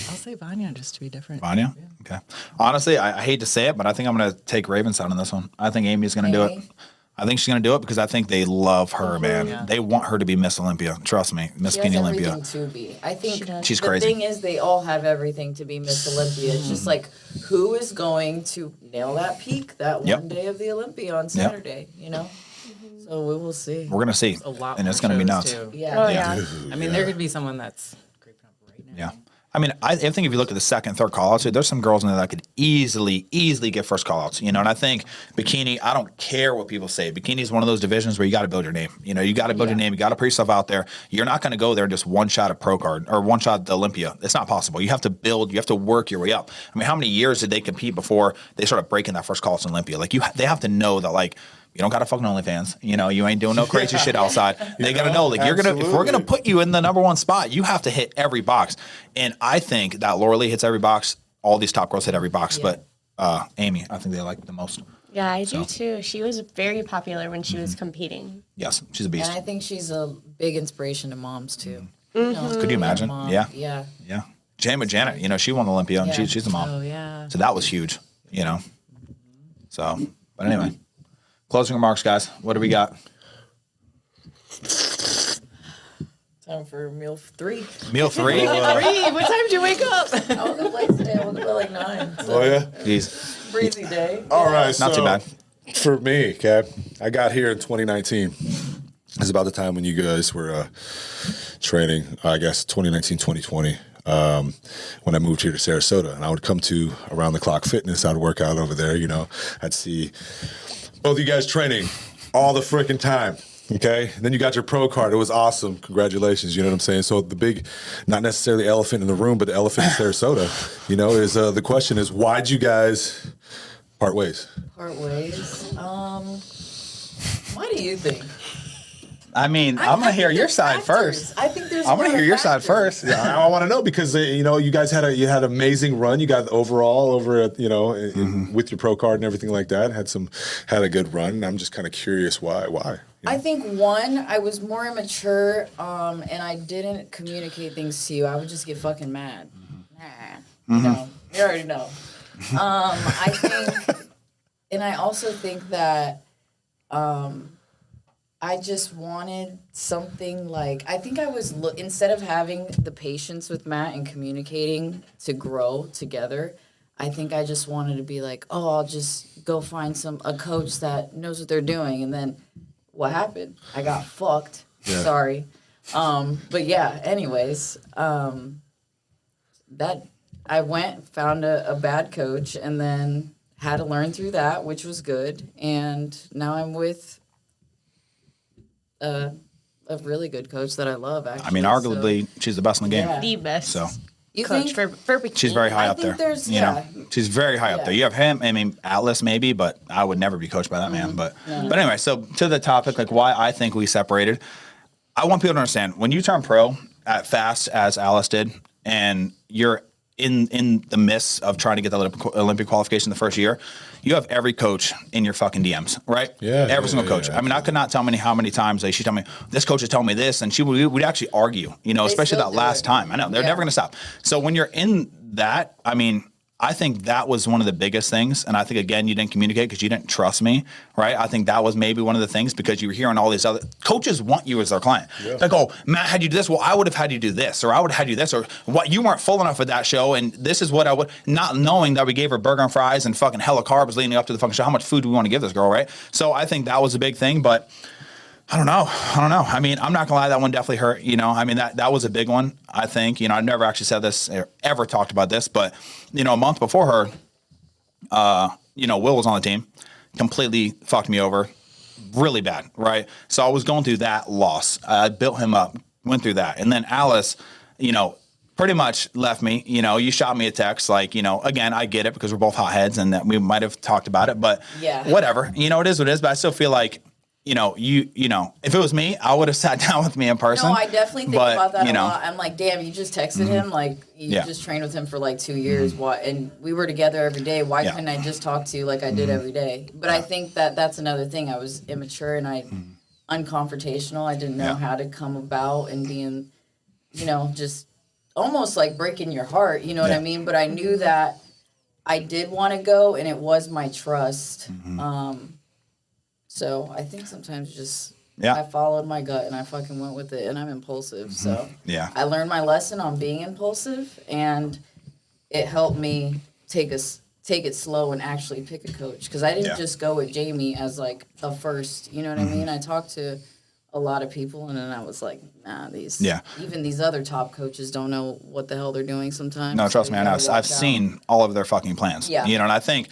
I'll say Vanya just to be different. Vanya? Yeah. Okay. Honestly, I hate to say it, but I think I'm going to take Ravenstown on this one. I think Amy's going to do it. I think she's going to do it because I think they love her, man. Yeah. They want her to be Miss Olympia. Trust me. Miss Bikini Olympia. Everything to be. I think she's the crazy. thing is they all have everything to be Miss Olympia. It's just like who is going to nail that peak that one day of the Olympia on Saturday, you know? So we will see. We're gonna see, a lot and it's gonna be nuts. Too. Yeah. Oh, yeah. I mean, there could be someone that's creeping up right now. Yeah. I mean, I think if you look at the second, third call-outs, there's some girls in there that could easily get first call-outs, you know, and I think bikini, I don't care what people say. Bikini is one of those divisions where you got to build your name. You know, you got to build your name. You got to put yourself out there. You're not going to go there and just one shot at pro card or one shot at the Olympia. It's not possible. You have to build. You have to work your way up. I mean, how many years did they compete before they started breaking that first call-outs in Olympia? Like, they have to know that, like, you don't got to fucking OnlyFans. You know, you ain't doing no crazy shit outside. They got to know, like, if we're going to put you in the number one spot, you have to hit every box. And I think that Laura Lee hits every box. All these top girls hit every box. Yeah. But Amy, I think they like the most. Yeah, I do too. She was very popular when she was competing. Yes, she's a beast. And I think she's a big inspiration to moms too. Mm-hmm. You know, could you imagine? Yeah. Janet, you know, she won Olympia and she's a mom. Oh, yeah. So that was huge, you know. So, but anyway. Closing remarks, guys. What do we got? Time for meal 3. Meal 3? What time did you wake up? I woke up late today. I woke up at like 9. So Oh, yeah? Jeez. breezy day. All right, Not too bad. For me, okay, I got here in 2019. It's about the time when you guys were training, I guess, 2019, 2020. When I moved here to Sarasota, and I would come to Around the Clock Fitness. I'd work out over there, you know. I'd see both of you guys training all the freaking time. Okay. And then you got your pro card. It was awesome. Congratulations. You know what I'm saying? So the big, not necessarily elephant in the room, but the elephant in Sarasota, you know, is the question is, why'd you guys part ways? Part ways. What do you think? I mean, I'm going to hear your side first. I think there's. I'm going to hear your side first. Yeah, I want to know because you know you guys had an amazing run. You got overall over at, you know with your pro card and everything like that. Had a good run. And I'm just kind of curious why. You know? I think one, I was more immature, and I didn't communicate things to you. I would just get fucking mad. Nah, no, you already know. I think, and I also think that, I just wanted something like, I think I was, instead of having the patience with Matt and communicating to grow together, I think I just wanted to be like, oh, I'll just go find a coach that knows what they're doing. And then what happened? I got fucked. Yeah. Sorry. But yeah, anyways, that I found a bad coach and then had to learn through that, which was good. And now I'm with a really good coach that I love, actually. I mean, arguably, she's the best in the game. Yeah. The best So You coach think? for bikini. she's very high I up think there. there's- You know, she's very high up Yeah. there. You have him. I mean, Atlas maybe, but I would never be coached by that man. But anyway, so to the topic, like why I think we separated. I want people to understand when you turn pro at fast as Alice did, and you're in the midst of trying to get the Olympic qualification the first year, you have every coach in your fucking DMs, right? Yeah. Every single coach. I mean, I could not tell how many times she told me, this coach is telling me this, and we'd actually argue, you know, especially still that do last it. time. I know, they're never going to stop. So when you're in that, I mean, I think that was one of the biggest things. And I think, again, you didn't communicate because you didn't trust me, right? I think that was maybe one of the things because you were hearing all these other coaches want you as their client. Yeah. Like, oh, Matt had you do this. Well, I would have had you do this, or I would have had you this, or what, you weren't full enough for that show. And this is what I would, not knowing that we gave her burger and fries and fucking hella carbs leading up to the fucking show. How much food do we want to give this girl, right? So I think that was a big thing. But I don't know. I mean, I'm not gonna lie, that one definitely hurt. You know, I mean, that was a big one. I think. You know, I've never actually said this or ever talked about this, but you know, a month before her, you know, Will was on the team, completely fucked me over, really bad, right? So I was going through that loss. I built him up, went through that, and then Alice, you know, pretty much left me. You know, you shot me a text, like, you know, again, I get it because we're both hotheads and that we might have talked about it, but whatever. You know, it is what it is. But I still feel like, you know, you know, if it was me, I would have sat down with me in person. No, I definitely think about that a lot. I'm like, damn, you just texted him, like you just trained with him for like 2 years. Why? And we were together every day. Why couldn't I just talk to you like I did every day? But I think that's another thing. I was immature and unconfrontational. I didn't know how to come about and being, you know, just almost like breaking your heart. You know what I mean? But I knew that I did want to go, and it was my trust. So I think sometimes just I followed my gut and I fucking went with it, and I'm impulsive. So I learned my lesson on being impulsive, and it helped me take it slow and actually pick a coach, because I didn't just go with Jamie as like the first. You know what I mean? I talked to a lot of people, and then I was like, nah, even these other top coaches don't know what the hell they're doing sometimes. No, trust me, I know. I've seen all of their fucking plans. Yeah. You know, and I think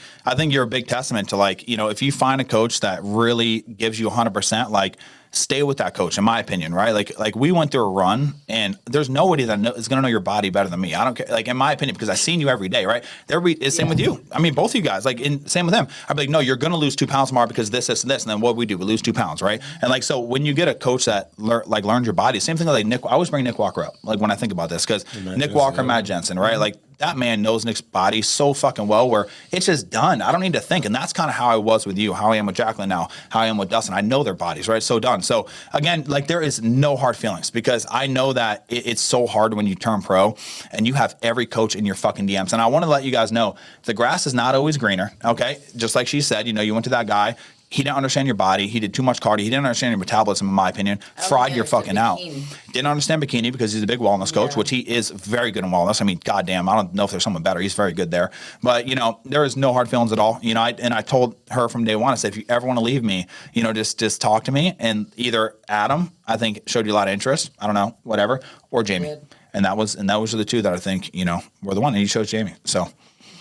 you're a big testament to, like, you know, if you find a coach that really gives you 100%, like, stay with that coach, in my opinion, right? Like we went through a run, and there's nobody that is going to know your body better than me. I don't care, like, in my opinion, because I've seen you every day, right? It's same with you. I mean, both of you guys, like, same with them. I'd be like, no, you're going to lose 2 pounds tomorrow because this, and this. And then what we do, we lose 2 pounds, right? And like, so when you get a coach that learns your body, same thing like Nick, I always bring Nick Walker up, like, when I think about this, because Nick Walker, Matt Jensen, right? Like, that man knows Nick's body so fucking well, where it's just done. I don't need to think. And that's kind of how I was with you, how I am with Jacqueline now, how I am with Dustin. I know their bodies, right? So done. So again, like, there is no hard feelings, because I know that it's so hard when you turn pro and you have every coach in your fucking DMs. And I want to let you guys know, the grass is not always greener, okay? Just like she said, you know, you went to that guy. He didn't understand your body. He did too much cardio. He didn't understand your metabolism, in my opinion. Fried your fucking out. Didn't understand bikini because he's a big wellness coach, which he is very good in wellness. I mean, goddamn, I don't know if there's someone better. He's very good there. But, you know, there is no hard feelings at all. You know, I told her from day one, I said, if you ever want to leave me, you know, just talk to me. And either Adam, I think, showed you a lot of interest. I don't know, whatever, or Jamie. And those are the two that I think, you know, were the one. And he chose Jamie. So.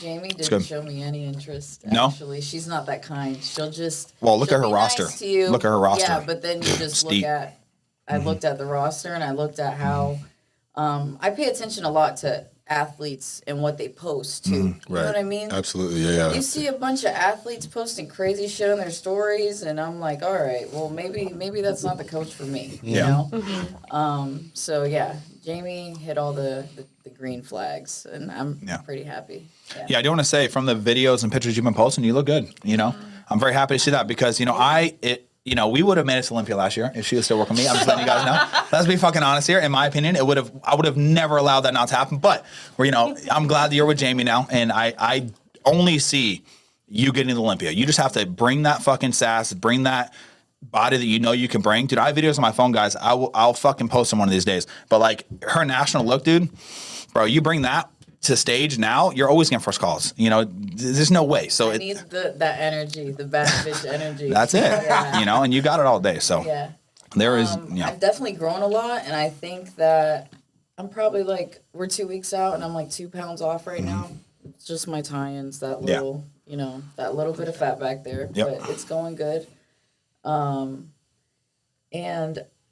Jamie didn't show me any interest, actually. No? She's not that kind. She'll just... Well, look at her roster. Nice to you. Look at her roster. Yeah, but then you just look at... I looked at the roster, and I looked at how... I pay attention a lot to athletes and what they post, too. You know what I mean? Absolutely, yeah. You see a bunch of athletes posting crazy shit on their stories, and I'm like, all right, well, maybe that's not the coach for me, you know? So, yeah, Jamie hit all the green flags, and I'm pretty happy. Yeah, I do want to say, from the videos and pictures you've been posting, you look good. You know, I'm very happy to see that, because, you know, we would have made it to Olympia last year if she was still working with me. I'm just letting you guys know. Let's be fucking honest here. In my opinion, I would have never allowed that not to happen. But you know, I'm glad that you're with Jamie now, and I only see you getting to Olympia. You just have to bring that fucking sass, bring that body that you know you can bring. Dude, I have videos on my phone, guys. I'll fucking post them one of these days. But like, her national look, dude, bro, you bring that to stage now, you're always getting first calls. You know, there's no way. So it needs that energy, the bad bitch energy. That's it. You know, and you got it all day. So there is. I've definitely grown a lot, and I think that I'm probably like, we're 2 weeks out, and I'm like 2 pounds off right now. It's just my tie-ins, that little, you know, that little bit of fat back there, but it's going good. And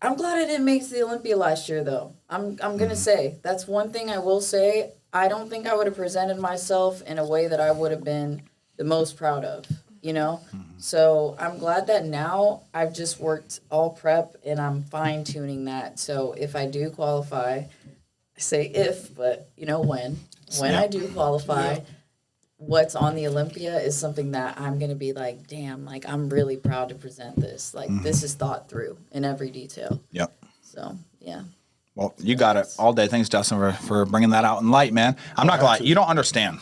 I'm glad I didn't make the Olympia last year, though. I'm gonna say that's one thing I will say. I don't think I would have presented myself in a way that I would have been the most proud of, you know? So I'm glad that now I've just worked all prep, and I'm fine-tuning that. So if I do qualify, I say if, but, you know, when I do qualify, what's on the Olympia is something that I'm going to be like, damn, like, I'm really proud to present this. Like, this is thought through in every detail. Yep. So, yeah. Well, you got it all day. Thanks, Dustin, for bringing that out in light, man. I'm not gonna lie, you don't understand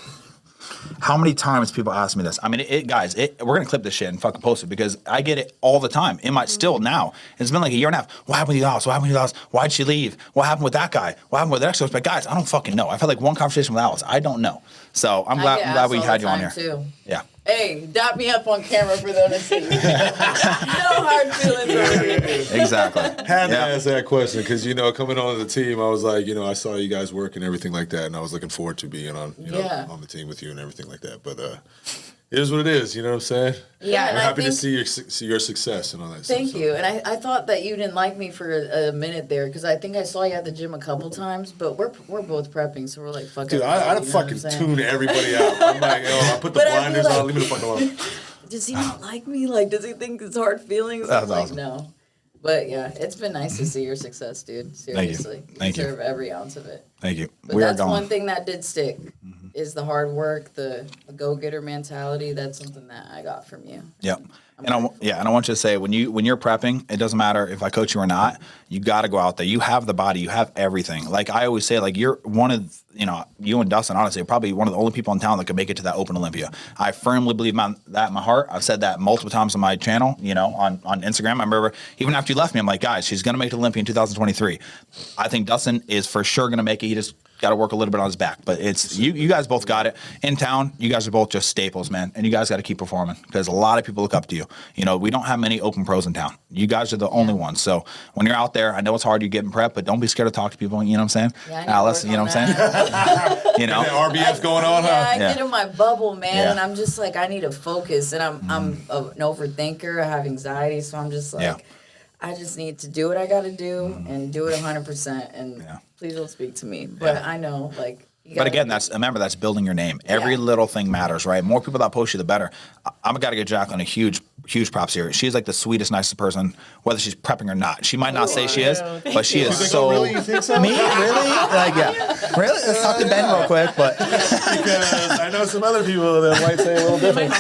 how many times people ask me this. I mean, guys, we're gonna clip this shit and fucking post it, because I get it all the time. It might still now. It's been like a year and a half. What happened with Alice? What happened with Alice? Why'd she leave? What happened with that guy? What happened with the next coach? But guys, I don't fucking know. I've had like one conversation with Alice. I don't know. So I'm glad we had you on here. Too. Yeah. Hey, dap me up on camera for them to see. No hard feelings over here. Exactly. Had to ask that question because, coming on the team, I was like, I saw you guys work and everything like that, and I was looking forward to being on, on the team with you and everything like that. But it is what it is, you know what I'm saying? Yeah, We're happy to see your success and all that stuff. Thank you. And I thought that you didn't like me for a minute there because I think I saw you at the gym a couple times, but we're both prepping, so we're like, fuck it. Dude, I fucking tune everybody out. I'm like, I put the blinders on, leave me the fuck alone. Does he not like me? Like, does he think it's hard feelings? That's I'm like, awesome. no. But yeah, it's been nice to see your success, dude. Seriously. Thank you. Deserve every ounce of it. Thank you. But that's one thing that did stick is the hard work, the go-getter mentality. That's something that I got from you. Yep. And I want you to say when you're prepping, it doesn't matter if I coach you or not. You got to go out there. You have the body. You have everything. Like I always say, like you're one of you and Dustin, honestly, are probably one of the only people in town that can make it to that Open Olympia. I firmly believe that in my heart. I've said that multiple times on my channel, on Instagram. I remember even after you left me, I'm like, guys, she's gonna make the Olympia in 2023. I think Dustin is for sure gonna make it. He just got to work a little bit on his back, but it's you guys both got it in town. You guys are both just staples, man, and you guys got to keep performing because a lot of people look up to you. We don't have many open pros in town. You guys are the only ones. So when you're out there, I know it's hard. You're getting prepped, but don't be scared to talk to people. You know what I'm saying, Alice? You know what I'm saying? That RBF going on, huh? Yeah, I get in my bubble, man, and I'm just like, I need to focus, and I'm an overthinker. I have anxiety, so I'm just like, I just need to do what I got to do and do it 100%. And please don't speak to me, but I know, like. But again, remember that's building your name. Every little thing matters, right? More people that post you, the better. I'm got to give Jacqueline a huge props here. She's like the sweetest, nicest person, whether she's prepping or not. She might not say she is, but she is so. Really? You think so? Me? Really? Like, yeah. Really? Let's talk to Ben real quick, but. Because I know some other people that might say a little different.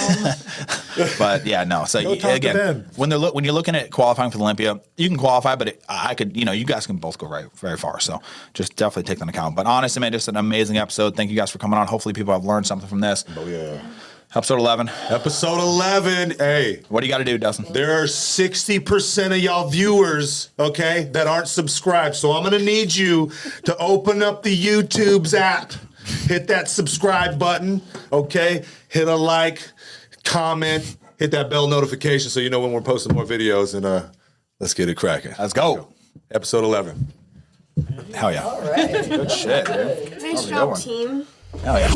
But yeah, no. So again, when you're looking at qualifying for the Olympia, you can qualify, but I could, you guys can both go very far. So just definitely take that into account. But honestly, man, just an amazing episode. Thank you guys for coming on. Hopefully, people have learned something from this. Oh yeah. Episode 11. Episode 11. Hey. What do you got to do, Dustin? There are 60% of y'all viewers, okay, that aren't subscribed. So I'm going to need you to open up the YouTube's app. Hit that subscribe button, okay? Hit a like, comment, hit that bell notification so you know when we're posting more videos. And let's get it cracking. Let's go. Episode 11. Hell yeah. All right. Good shit, dude. Nice job, team. Hell yeah.